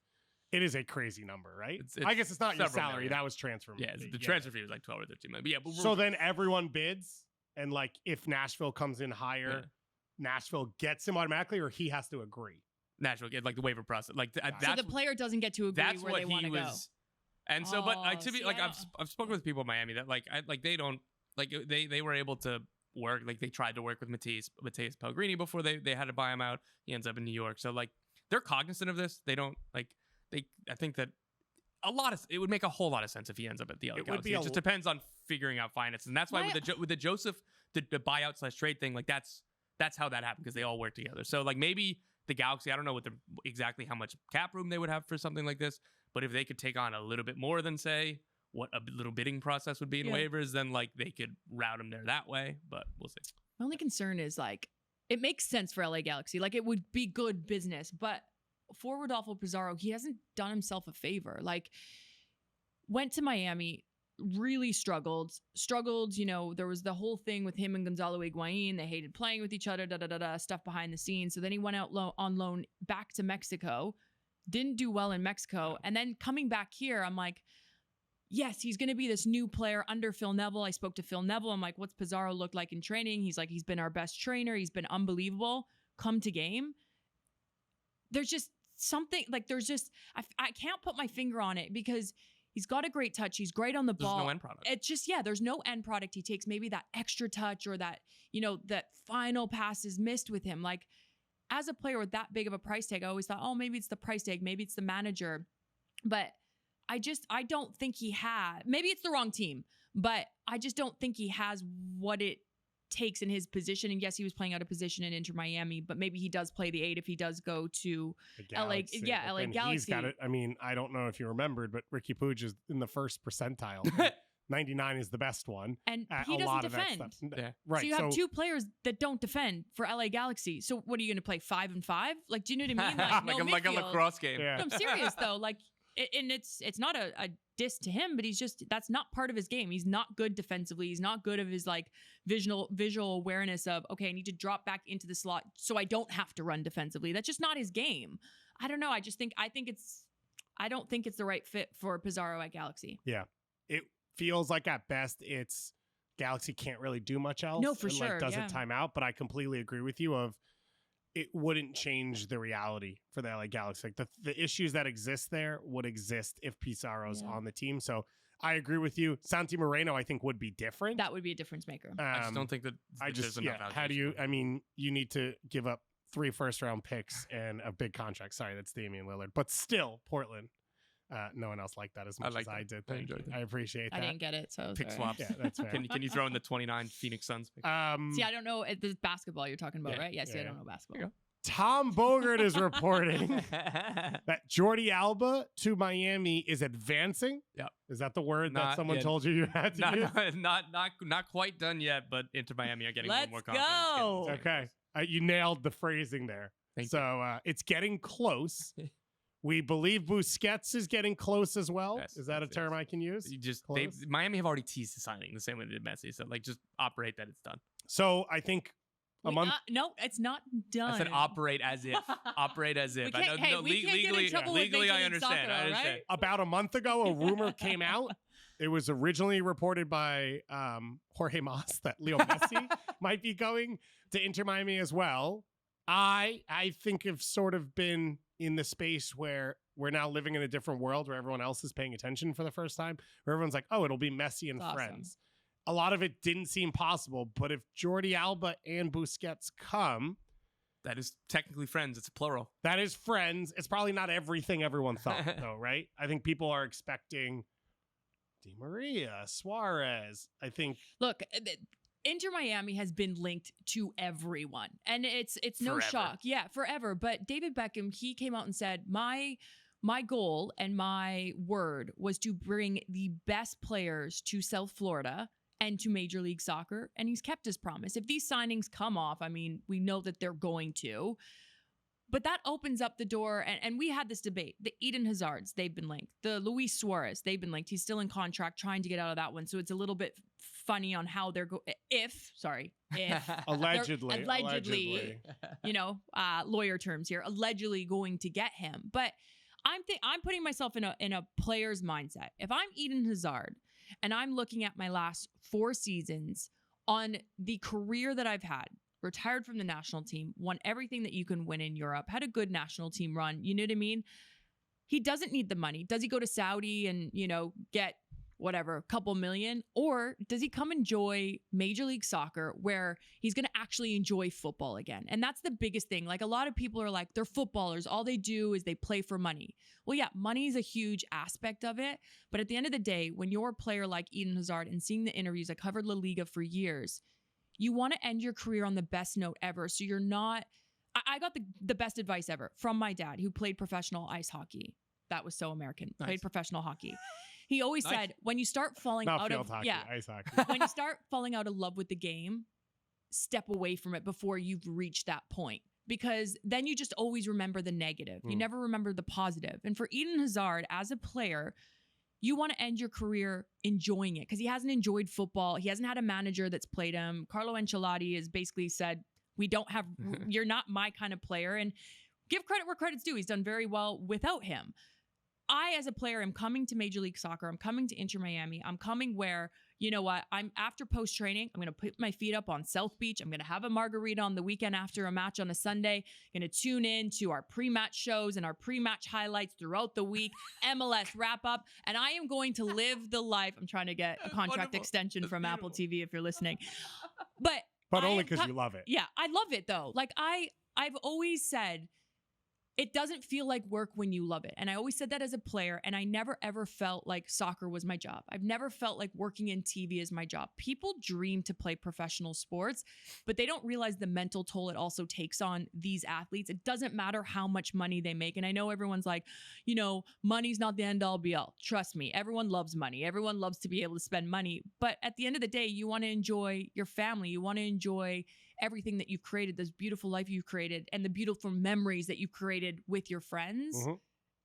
It is a crazy number, right? I guess it's not your salary. Million. That was transfer. Yeah, the transfer fee was like 12 or 13 million. But so then everyone bids, and like if Nashville comes in higher, Nashville gets him automatically, or he has to agree. Nashville get like the waiver process, like so the player doesn't get to agree where they want to go. And so, but to be like, I've spoken with people in Miami that like they don't like they were able to work, like they tried to work with Mateus Pellegrini before they had to buy him out. He ends up in New York, so like they're cognizant of this. They don't like. I think that it would make a whole lot of sense if he ends up at the LA Galaxy. It just depends on figuring out finances, and that's why with the Joseph the buyout / trade thing, like that's how that happened, because they all work together. So like maybe the Galaxy, I don't know exactly how much cap room they would have for something like this, but if they could take on a little bit more than say what a little bidding process would be in waivers, then like they could route them there that way. But we'll see. My only concern is like it makes sense for LA Galaxy, like it would be good business, but for Rodolfo Pizarro, he hasn't done himself a favor. Like, went to Miami, really struggled. You know, there was the whole thing with him and Gonzalo Higuain. They hated playing with each other, stuff behind the scenes. So then he went out on loan back to Mexico, didn't do well in Mexico. And then coming back here, I'm like, yes, he's going to be this new player under Phil Neville. I spoke to Phil Neville. I'm like, what's Pizarro look like in training? He's like, he's been our best trainer. He's been unbelievable. Come to game. There's just something like I can't put my finger on it, because he's got a great touch. He's great on the ball. There's no end product. It's just, there's no end product. He takes maybe that extra touch, or that, that final pass is missed with him. Like, as a player with that big of a price tag, I always thought, oh, maybe it's the price tag. Maybe it's the manager. But I don't think he had, maybe it's the wrong team, but I just don't think he has what it takes in his position. And yes, he was playing out of position in Inter Miami, but maybe he does play the 8 if he does go to LA. Yeah, LA Galaxy. He's got it. I mean, I don't know if you remembered, but Riqui Puig is in the first percentile. 99 is the best one. And he doesn't defend. Right. So you have two players that don't defend for LA Galaxy. So what are you going to play 5 and 5? Like, do you know what I mean? Like, like a lacrosse game. Yeah. No, I'm serious though. Like, and it's not a diss to him, but that's not part of his game. He's not good defensively. He's not good of his like visual awareness of, okay, I need to drop back into the slot so I don't have to run defensively. That's just not his game. I don't know. I don't think it's the right fit for Pizarro at Galaxy. Yeah. It feels like at best it's Galaxy can't really do much else. No, for sure. Like doesn't time out, but I completely agree with you it wouldn't change the reality for the LA Galaxy. Like the issues that exist there would exist if Pizarro's on the team. So I agree with you. Santi Moreno, I think, would be different. That would be a difference maker. I just don't think that there's enough how do you, I mean, you need to give up 3 first-round picks and a big contract. Sorry, that's Damian Lillard. But still, Portland. No one else liked that as much as I did. Thank you. I appreciate that. I didn't get it, so pick sorry. swaps. Yeah, that's fair. Can you throw in the 29 Phoenix Suns pick? See, I don't know. This basketball you're talking about, right? Yes, I don't know basketball. Tom Bogert is reporting that Jordi Alba to Miami is advancing. Yep. Is that the word that someone told you had to use? Not quite done yet, but Inter Miami are getting a little more confidence. Go. Okay. You nailed the phrasing there. Thank you. It's getting close. We believe Busquets is getting close as well. Yes, is that a term I can use? Miami have already teased the signing the same way they did Messi. So just operate that it's done. So I think a month. No, it's not done. I said operate as if. Operate as if. We can't get in trouble with legally, I understand. Soccer, I understand. right? About a month ago, a rumor came out. It was originally reported by Jorge Mas that Leo Messi might be going to Inter Miami as well. I think have sort of been in the space where we're now living in a different world where everyone else is paying attention for the first time, where everyone's like, oh, it'll be Messi and friends. A lot of it didn't seem possible, but if Jordi Alba and Busquets come... That is technically friends. It's a plural. That is friends. It's probably not everything everyone thought, though, right? I think people are expecting Di Maria, Suarez. I think... Look... Inter Miami has been linked to everyone, and it's no shock. Yeah, forever. But David Beckham, he came out and said, my goal and my word was to bring the best players to South Florida and to Major League Soccer, and he's kept his promise. If these signings come off, I mean, we know that they're going to. But that opens up the door, and we had this debate. The Eden Hazards, they've been linked. The Luis Suarez, they've been linked. He's still in contract, trying to get out of that one. So it's a little bit funny on how they're if allegedly, lawyer terms here, allegedly going to get him. But I'm putting myself in a player's mindset. If I'm Eden Hazard and I'm looking at my last 4 seasons on the career that I've had, retired from the national team, won everything that you can win in Europe, had a good national team run. You know what I mean? He doesn't need the money. Does he go to Saudi and, get whatever, a couple million? Or does he come enjoy Major League Soccer where he's going to actually enjoy football again? And that's the biggest thing. Like, a lot of people are like, they're footballers. All they do is they play for money. Well, yeah, money is a huge aspect of it. But at the end of the day, when you're a player like Eden Hazard and seeing the interviews, I covered La Liga for years, you want to end your career on the best note ever. So you're not... I got the best advice ever from my dad, who played professional ice hockey. That was so American. Nice. Played professional hockey. He always said, when you start falling not out of... hockey, ice hockey. When you start falling out of love with the game, step away from it before you've reached that point. Because then you just always remember the negative. You never remember the positive. And for Eden Hazard, as a player... You want to end your career enjoying it because he hasn't enjoyed football. He hasn't had a manager that's played him. Carlo Ancelotti has basically said, you're not my kind of player. And give credit where credit's due. He's done very well without him. I, as a player, am coming to Major League Soccer. I'm coming to Inter Miami. I'm coming where, you know what, I'm after post-training, I'm going to put my feet up on South Beach. I'm going to have a margarita on the weekend after a match on a Sunday. Going to tune in to our pre-match shows and our pre-match highlights throughout the week, MLS wrap-up, and I am going to live the life. I'm trying to get a contract extension from Apple TV if you're listening. But only because you love it. Yeah, I love it, though. Like, I've always said... It doesn't feel like work when you love it. And I always said that as a player, and I never ever felt like soccer was my job. I've never felt like working in TV is my job. People dream to play professional sports, but they don't realize the mental toll it also takes on these athletes. It doesn't matter how much money they make. And I know everyone's like, money's not the end all be all. Trust me, everyone loves money. Everyone loves to be able to spend money. But at the end of the day, you want to enjoy your family. You want to enjoy everything that you've created, this beautiful life you've created, and the beautiful memories that you've created with your friends. Mm-hmm.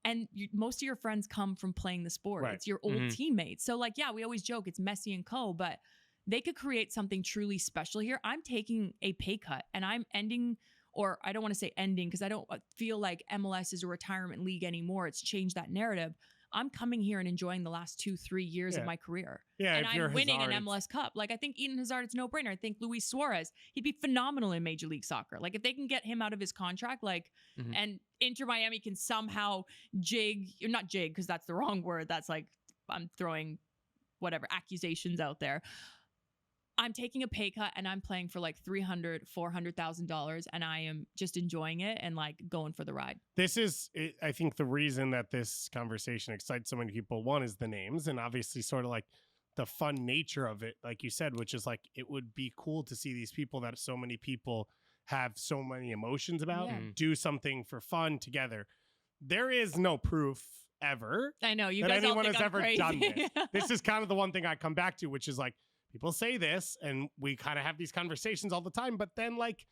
And most of your friends come from playing the sport. Right. It's your old teammates. So we always joke it's Messi and co, but they could create something truly special here. I'm taking a pay cut and I'm ending, or I don't want to say ending because I don't feel like MLS is a retirement league anymore. It's changed that narrative. I'm coming here and enjoying the last 2-3 years of my career. Yeah, and if you're I'm winning Hazard, an MLS Cup. Like, I think Eden Hazard, it's no brainer. I think Luis Suarez, he'd be phenomenal in Major League Soccer. Like, if they can get him out of his contract, like, and Inter Miami can somehow not jig, because that's the wrong word. That's like, I'm throwing whatever accusations out there. I'm taking a pay cut and I'm playing for like $300,000-$400,000 and I am just enjoying it and like going for the ride. This is, I think, the reason that this conversation excites so many people. One is the names, and obviously sort of like the fun nature of it, like you said, which is like, it would be cool to see these people that so many people have so many emotions about do something for fun together. There is no proof ever I know you that guys anyone all think has I'm ever crazy. done this. This is kind of the one thing I come back to, which is like, people say this and we kind of have these conversations all the time, but then like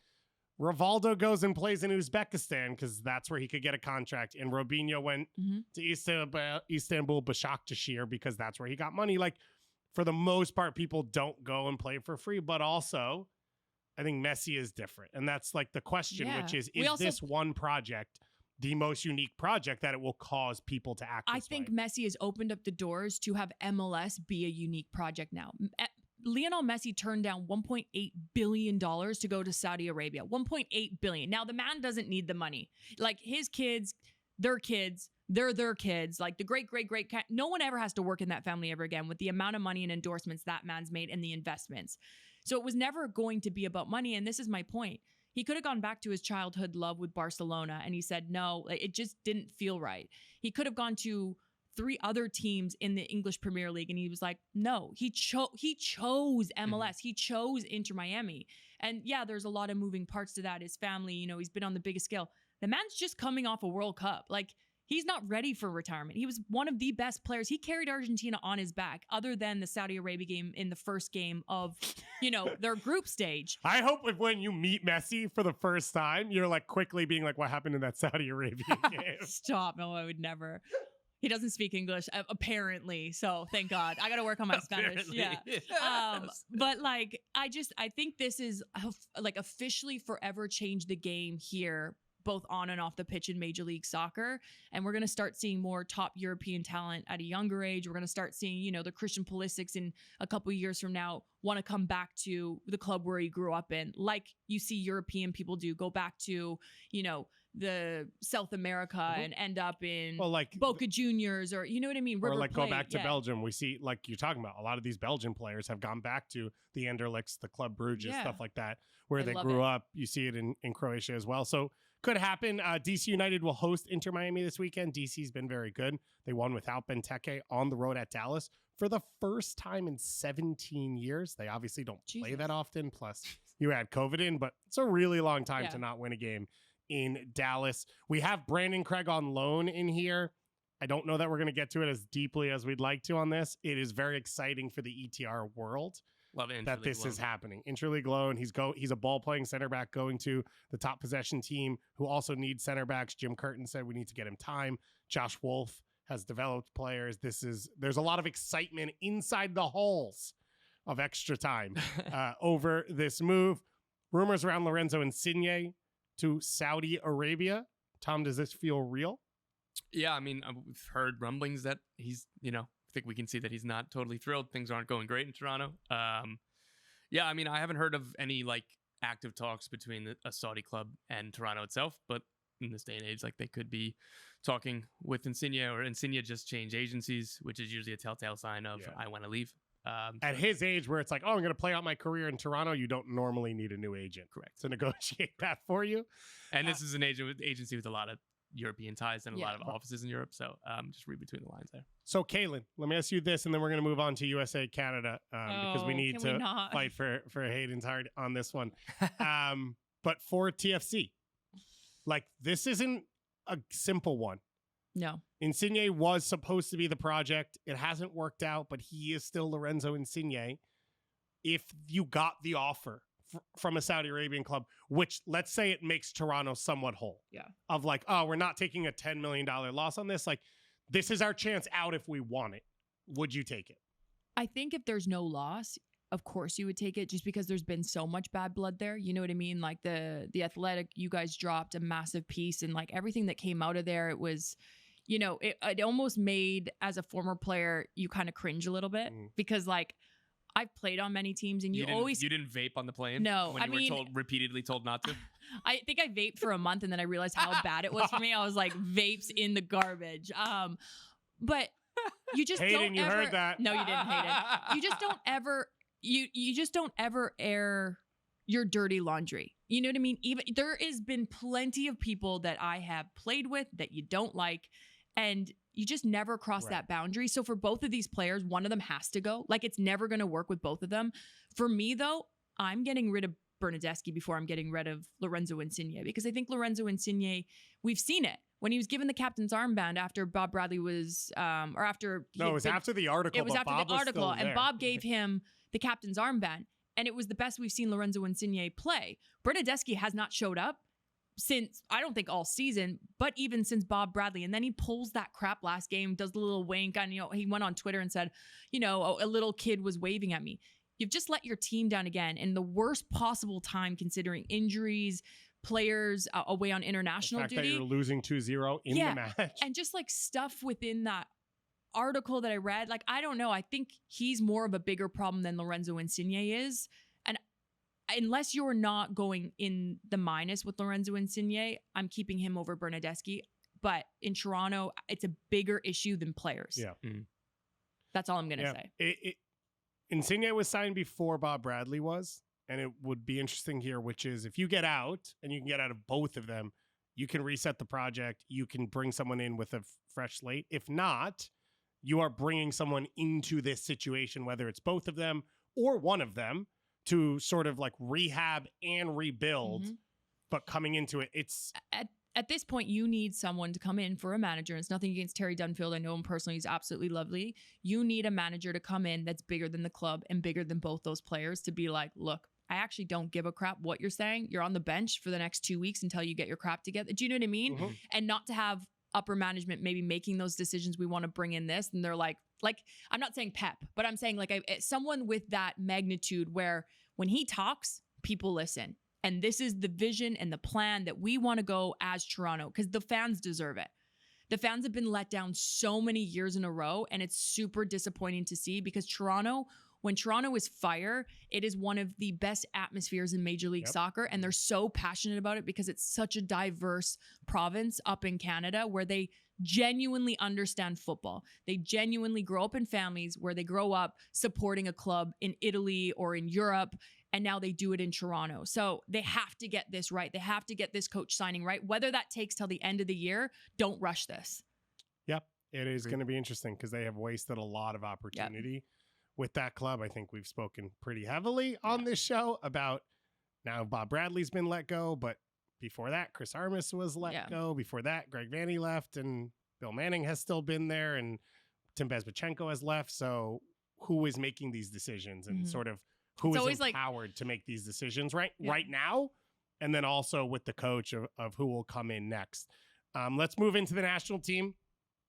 Rivaldo goes and plays in Uzbekistan because that's where he could get a contract, and Robinho went to Istanbul Başakşehir because that's where he got money. Like, for the most part, people don't go and play for free, but also I think Messi is different. And that's like the question, which is this one project the most unique project that it will cause people to act I this think way? Messi has opened up the doors to have MLS be a unique project now. Lionel Messi turned down $1.8 billion to go to Saudi Arabia. $1.8 billion. Now, the man doesn't need the money. Like, his kids, their kids, they're their kids. Like, the great, no one ever has to work in that family ever again with the amount of money and endorsements that man's made and the investments. So it was never going to be about money. And this is my point. He could have gone back to his childhood love with Barcelona, and he said, no, it just didn't feel right. He could have gone to 3 other teams in the English Premier League, and he was like, no, he chose MLS. He chose Inter Miami. And yeah, there's a lot of moving parts to that. His family, you know, he's been on the biggest scale. The man's just coming off a World Cup. Like, he's not ready for retirement. He was one of the best players. He carried Argentina on his back, other than the Saudi Arabia game in the first game of, you know, their group stage. I hope if when you meet Messi for the first time, you're like quickly being like, what happened in that Saudi Arabia game? Stop. No, I would never. He doesn't speak English, apparently. So thank God. I got to work on my Spanish. Yeah. But like, I think this is like officially forever changed the game here, both on and off the pitch in Major League Soccer. And we're going to start seeing more top European talent at a younger age. We're going to start seeing, you know, the Christian Pulisic's in a couple of years from now want to come back to the club where he grew up in, like you see European people do, go back to, you know, the South America and end up in Boca Juniors, or you know what I mean? River or like Plate. Go back to Belgium. We see, like you're talking about, a lot of these Belgian players have gone back to the Anderlechts, the Club Brugge, stuff like that, where they grew up. You see it in Croatia as well. So could happen. DC United will host Inter Miami this weekend. DC's been very good. They won without Benteke on the road at Dallas for the first time in 17 years. They obviously don't play that often. Plus, you had COVID in, but it's a really long time to not win a game in Dallas. We have Brandon Craig on loan in here. I don't know that we're going to get to it as deeply as we'd like to on this. It is very exciting for the ETR world. Love it, that this is happening. Interleague loan. He's a ball playing center back going to the top possession team who also needs center backs. Jim Curtin said we need to get him time. Josh Wolf has developed players. There's a lot of excitement inside the halls of Extra Time over this move. Rumors around Lorenzo Insigne to Saudi Arabia. Tom, does this feel real? Yeah, I mean, I've heard rumblings that he's, you know, I think we can see that he's not totally thrilled. Things aren't going great in Toronto. Yeah, I mean, I haven't heard of any like active talks between a Saudi club and Toronto itself, but in this day and age, like they could be talking with Insigne, or Insigne just changed agencies, which is usually a telltale sign of I want to leave. At his age, where it's like, oh, I'm going to play out my career in Toronto, you don't normally need a new agent, correct, to negotiate that for you. And this is an agency with a lot of European ties and a lot of offices in Europe. So just read between the lines there. So, Kaylyn, let me ask you this, and then we're going to move on to USA Canada because we need to fight for Hayden's heart on this one. But for TFC, like, this isn't a simple one. No. Insigne was supposed to be the project. It hasn't worked out, but he is still Lorenzo Insigne. If you got the offer from a Saudi Arabian club, which let's say it makes Toronto somewhat whole. Yeah. Of like, oh, we're not taking a $10 million loss on this. Like, this is our chance out if we want it. Would you take it? I think if there's no loss, of course you would take it, just because there's been so much bad blood there. You know what I mean? Like the Athletic, you guys dropped a massive piece, and like everything that came out of there, it was, it almost made, as a former player, you kind of cringe a little bit because like I've played on many teams and you didn't vape on the plane. No, when you were repeatedly told not to. I think I vaped for a month and then I realized how bad it was for me. I was like, vapes in the garbage. But you just Hayden, don't you ever. heard that. No, you didn't, Hayden. You just don't ever. You just don't ever air your dirty laundry. You know what I mean? Even there has been plenty of people that I have played with that you don't like, and you just never cross that boundary. So for both of these players, one of them has to go. Like, it's never going to work with both of them. For me, though, I'm getting rid of Bernadeschi before I'm getting rid of Lorenzo Insigne, because I think Lorenzo Insigne, we've seen it. When he was given the captain's armband after Bob Bradley was, or after... No, it was after the article. It was after Bob the article, and there. Bob gave him the captain's armband, and it was the best we've seen Lorenzo Insigne play. Bernadeschi has not showed up since, I don't think all season, but even since Bob Bradley. And then he pulls that crap last game, does the little wink, and he went on Twitter and said, a little kid was waving at me. You've just let your team down again in the worst possible time, considering injuries, players away on international the fact duty. That you're losing 2-0 in the match. And just like stuff within that article that I read, like, I don't know. I think he's more of a bigger problem than Lorenzo Insigne is. And unless you're not going in the minus with Lorenzo Insigne, I'm keeping him over Bernadeschi. But in Toronto, it's a bigger issue than players. Yeah. Mm-hmm. That's all I'm going to say. Insigne was signed before Bob Bradley was. And it would be interesting here, which is if you get out, and you can get out of both of them, you can reset the project. You can bring someone in with a fresh slate. If not, you are bringing someone into this situation, whether it's both of them or one of them, to sort of like rehab and rebuild. Mm-hmm. But coming into it, it's... At this point, you need someone to come in for a manager. It's nothing against Terry Dunfield. I know him personally. He's absolutely lovely. You need a manager to come in that's bigger than the club and bigger than both those players to be like, look, I actually don't give a crap what you're saying. You're on the bench for the next 2 weeks until you get your crap together. Do you know what I mean? Mm-hmm. And not to have upper management maybe making those decisions. We want to bring in this. And they're like, I'm not saying Pep, but I'm saying like someone with that magnitude where when he talks, people listen. And this is the vision and the plan that we want to go as Toronto, because the fans deserve it. The fans have been let down so many years in a row, and it's super disappointing to see, because when Toronto is fire, it is one of the best atmospheres in Major League Soccer, and they're so passionate about it because it's such a diverse province up in Canada where they genuinely understand football. They genuinely grow up in families where they grow up supporting a club in Italy or in Europe, and now they do it in Toronto. So they have to get this right. They have to get this coach signing right. Whether that takes till the end of the year, don't rush this. Yep. It is going to be interesting because they have wasted a lot of opportunity with that club. I think we've spoken pretty heavily on this show about now Bob Bradley's been let go, but before that, Chris Armas was let go. Before that, Greg Vanney left, and Bill Manning has still been there, and Tim Bezbatchenko has left. So who is making these decisions, and sort of who is empowered to make these decisions right now? And then also with the coach of who will come in next. Let's move into the national team.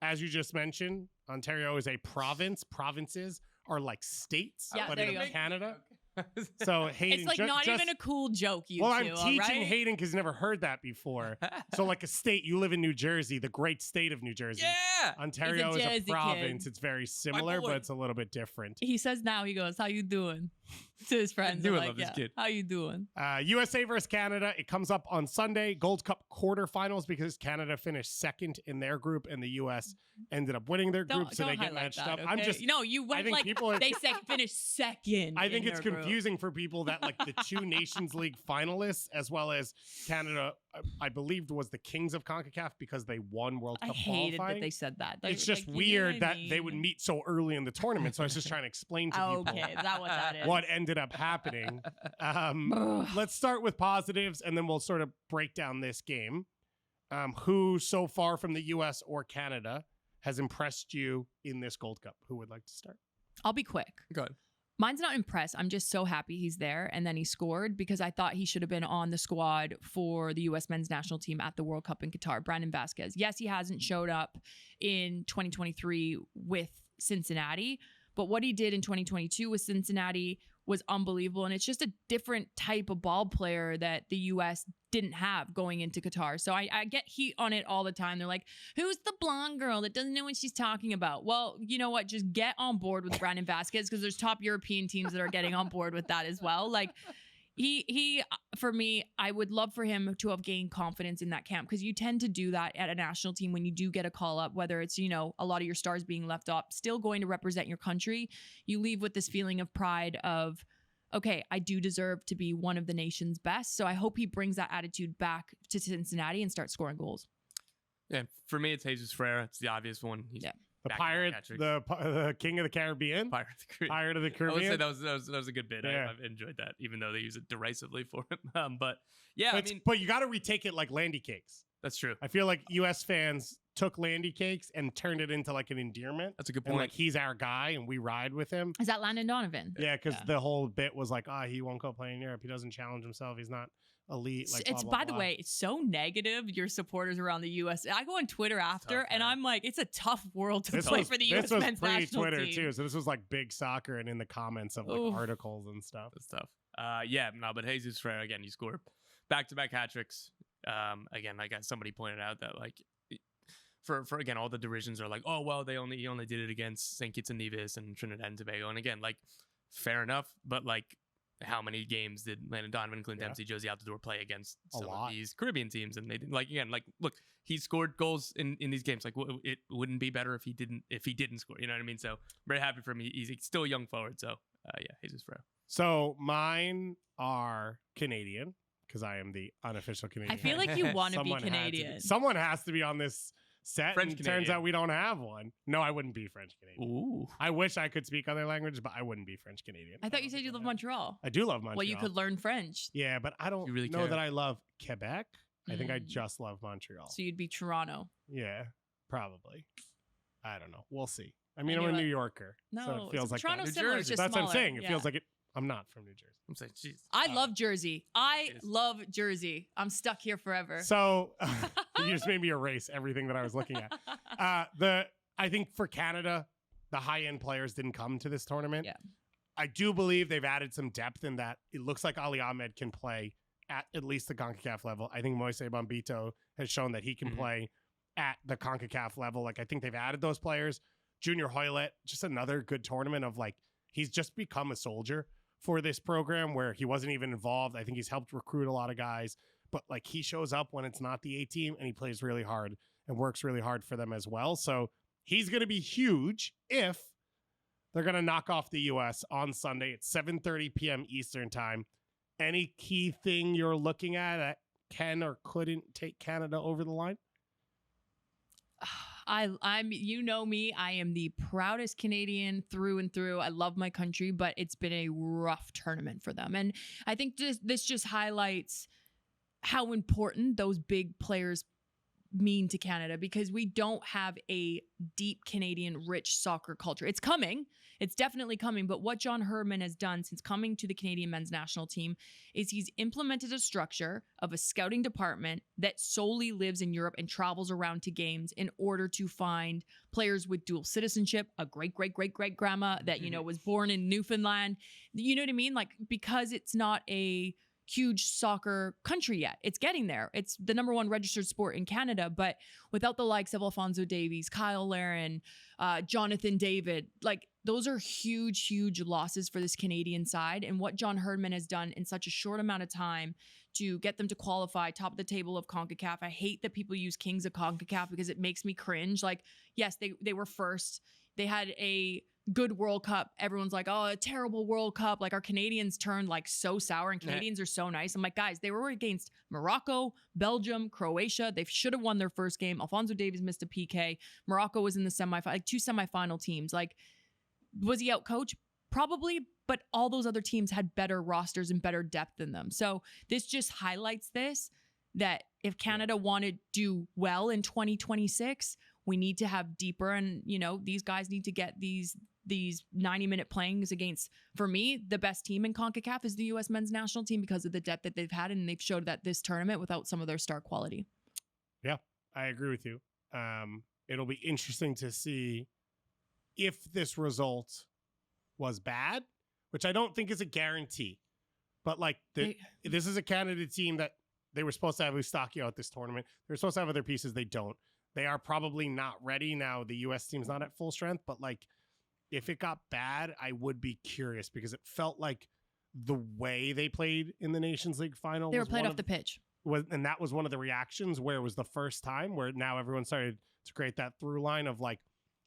As you just mentioned, Ontario is a province. Provinces are like states, but in Canada. So Hayden, it's like not even a cool joke. I'm teaching Hayden because he's never heard that before. So like a state, you live in New Jersey, the great state of New Jersey. Yeah, Ontario is a province. Kid. It's very similar, but it's a little bit different. He says now, he goes, "How you doing?" to his friends. I love this kid. How you doing? USA versus Canada. It comes up on Sunday. Gold Cup quarterfinals, because Canada finished second in their group and the US ended up winning their group, so they get matched up. Okay? I'm just you went like they finished second. I think it's confusing for people that like the two Nations League finalists as well as Canada, I believed was the kings of CONCACAF because they won World Cup qualifying. That they said that. It's just weird that they would meet so early in the tournament. So I was just trying to explain to people. Okay, is that what that is? What ended up happening. Let's start with positives, and then we'll sort of break down this game. Who so far from the US or Canada has impressed you in this Gold Cup? Who would like to start? I'll be quick. Go ahead. Mine's not impressed. I'm just so happy he's there, and then he scored, because I thought he should have been on the squad for the U.S. men's national team at the World Cup in Qatar. Brandon Vasquez. Yes, he hasn't showed up in 2023 with Cincinnati, but what he did in 2022 with Cincinnati was unbelievable. And it's just a different type of ball player that the U.S. didn't have going into Qatar. So I get heat on it all the time. They're like, who's the blonde girl that doesn't know what she's talking about? Well, you know what? Just get on board with Brandon Vasquez, because there's top European teams that are getting on board with that as well. Like, he for me, I would love for him to have gained confidence in that camp, because you tend to do that at a national team when you do get a call up, whether it's, you know, a lot of your stars being left off, still going to represent your country. You leave with this feeling of pride of, okay, I do deserve to be one of the nation's best. So I hope he brings that attitude back to Cincinnati and starts scoring goals. Yeah, for me, it's Jesus Ferreira. It's the obvious one. He's The pirate, the king of the Caribbean. Pirate of the I Caribbean. would say that was a good bit. Yeah. I've enjoyed that, even though they use it derisively for him. But yeah, but you got to retake it like Landy Cakes. That's true. I feel like U.S. fans took Landy Cakes and turned it into like an endearment. That's a good point. And like, he's our guy and we ride with him. Is that Landon Donovan? Yeah, because the whole bit was like, he won't go play in Europe. He doesn't challenge himself. He's not elite. Like, it's blah, blah, by the blah. way, it's so negative, your supporters around the U.S. I go on Twitter after, and I'm like, it's a tough world to play for the U.S. men's national pre-Twitter team. too, so this was like big soccer and in the comments of like articles and stuff. That's tough. But Jesus Ferreira, again, you scored back-to-back hat tricks. Again, like somebody pointed out that like for again, all the derisions are like, oh well, he only did it against St. Kitts and Nevis and Trinidad and Tobago, and again, like, fair enough, but like, how many games did Landon Donovan, Clint Dempsey, Josie Altidore play against some of these Caribbean teams? And they didn't, like, again, like, look, he scored goals in these games. Like, it wouldn't be better if he didn't score. You know what I mean? So very happy for him. He's still a young forward. So Jesus Ferreira. So mine are Canadian, because I am the unofficial Canadian. I feel like you want to be Canadian. Someone has to be on this set. French and turns out we don't have one. No, I wouldn't be French Canadian. Ooh. I wish I could speak other languages, but I wouldn't be French Canadian. I thought you said you love Montreal. I do love Montreal. Well, you could learn French. Yeah, but I don't really know care? that I love Quebec. I think I just love Montreal. So you'd be Toronto. Yeah, probably. I don't know. We'll see. I mean, I I'm a knew New it. Yorker. No, so it feels like Toronto's that. similar, it's just That's what I'm smaller. saying. It feels like it. I'm not from New Jersey. I'm saying, jeez. I love Jersey. I love Jersey. I'm stuck here forever. So you just made me erase everything that I was looking at. I think for Canada, the high-end players didn't come to this tournament. Yeah. I do believe they've added some depth in that. It looks like Ali Ahmed can play at least the CONCACAF level. I think Moise Bombito has shown that he can play at the CONCACAF level. Like, I think they've added those players. Junior Hoylett, just another good tournament of like, he's just become a soldier for this program where he wasn't even involved. I think he's helped recruit a lot of guys, but like, he shows up when it's not the A team and he plays really hard and works really hard for them as well. So he's going to be huge if they're going to knock off the U.S. on Sunday at 7:30 p.m. Eastern time. Any key thing you're looking at that can or couldn't take Canada over the line? I'm you know me, I am the proudest Canadian through and through. I love my country, but it's been a rough tournament for them. And I think this just highlights how important those big players mean to Canada, because we don't have a deep Canadian rich soccer culture. It's coming. It's definitely coming. But what John Herdman has done since coming to the Canadian men's national team is he's implemented a structure of a scouting department that solely lives in Europe and travels around to games in order to find players with dual citizenship, a great-great-great-great-grandma that, you know, was born in Newfoundland. You know what I mean? Like, because it's not a huge soccer country yet. It's getting there. It's the number one registered sport in Canada, but without the likes of Alphonso Davies, Kyle Larin, Jonathan David, like, those are huge, huge losses for this Canadian side. And what John Herdman has done in such a short amount of time to get them to qualify top of the table of CONCACAF. I hate that people use kings of CONCACAF because it makes me cringe. Like, yes, they were first. They had a good World Cup. Everyone's like, oh, a terrible World Cup. Like, our Canadians turned like so sour, and Canadians are so nice. I'm like, guys, they were against Morocco, Belgium, Croatia. They should have won their first game. Alphonso Davies missed a PK. Morocco was in the semifinal, like 2 semifinal teams. Like, was he out coached? Probably, but all those other teams had better rosters and better depth in them. So this just highlights this, that if Canada want to do well in 2026, we need to have deeper, and, you know, these guys need to get these 90-minute playings against, for me, the best team in CONCACAF is the U.S. men's national team because of the depth that they've had, and they've showed that this tournament without some of their star quality. Yeah, I agree with you. It'll be interesting to see if this result was bad, which I don't think is a guarantee. But like this is a Canada team that they were supposed to have Eustachio at this tournament. They're supposed to have other pieces. They don't. They are probably not ready now. The U.S. team's not at full strength, but like if it got bad, I would be curious because it felt like the way they played in the Nations League final. They were played off the pitch. And that was one of the reactions where it was the first time where now everyone started to create that through line of like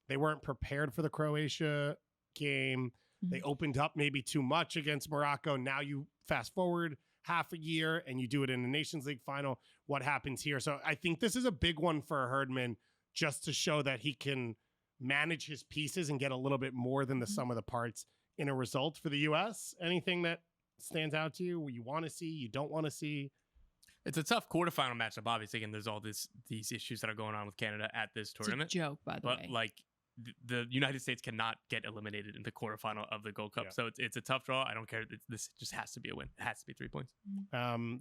they weren't prepared for the Croatia game. They opened up maybe too much against Morocco. Now you fast forward half a year and you do it in the Nations League final. What happens here? So I think this is a big one for Herdman just to show that he can manage his pieces and get a little bit more than the sum of the parts in a result for the U.S. Anything that stands out to you, you want to see, you don't want to see? It's a tough quarterfinal matchup, obviously, and there's all these issues that are going on with Canada at this tournament. It's a joke, by the way. But like the United States cannot get eliminated in the quarterfinal of the Gold Cup, so it's a tough draw. I don't care. This just has to be a win. It has to be 3 points.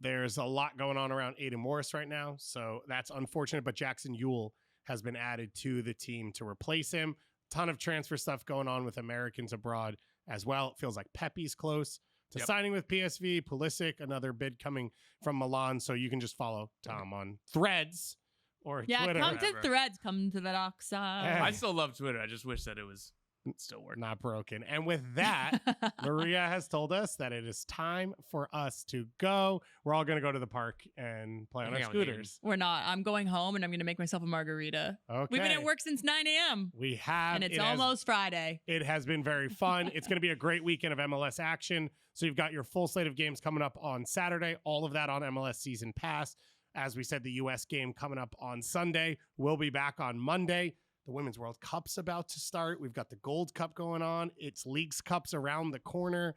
There's a lot going on around Aiden Morris right now, so that's unfortunate. But Jackson Ewell has been added to the team to replace him. Ton of transfer stuff going on with Americans abroad as well. It feels like Pepe's close to signing with PSV. Pulisic, another bid coming from Milan. So you can just follow Tom on Threads or Twitter. Come to Threads. Come to the dark side. I still love Twitter. I just wish that it was still working. Not broken. And with that, Maria has told us that it is time for us to go. We're all going to go to the park and play on our scooters. We're not. I'm going home and I'm going to make myself a margarita. Okay. We've been at work since 9 a.m. We have. And it's almost Friday. It has been very fun. It's going to be a great weekend of MLS action. So you've got your full slate of games coming up on Saturday. All of that on MLS Season Pass. As we said, the U.S. game coming up on Sunday. We'll be back on Monday. The Women's World Cup's about to start. We've got the Gold Cup going on. It's Leagues Cups around the corner.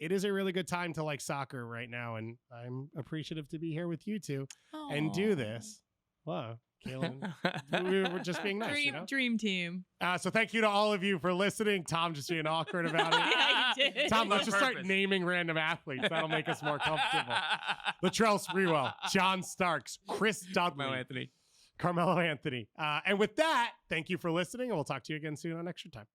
It is a really good time to like soccer right now, and I'm appreciative to be here with you two and do this. Wow, Kaylyn, we were just being nice. Dream team. So thank you to all of you for listening. Tom just being awkward about it. Yeah, you did. Tom, let's just start naming random athletes. That'll make us more comfortable. Latrell Sprewell, John Starks, Chris Dudley, Carmelo Anthony. And with that, thank you for listening, and we'll talk to you again soon on Extra Time.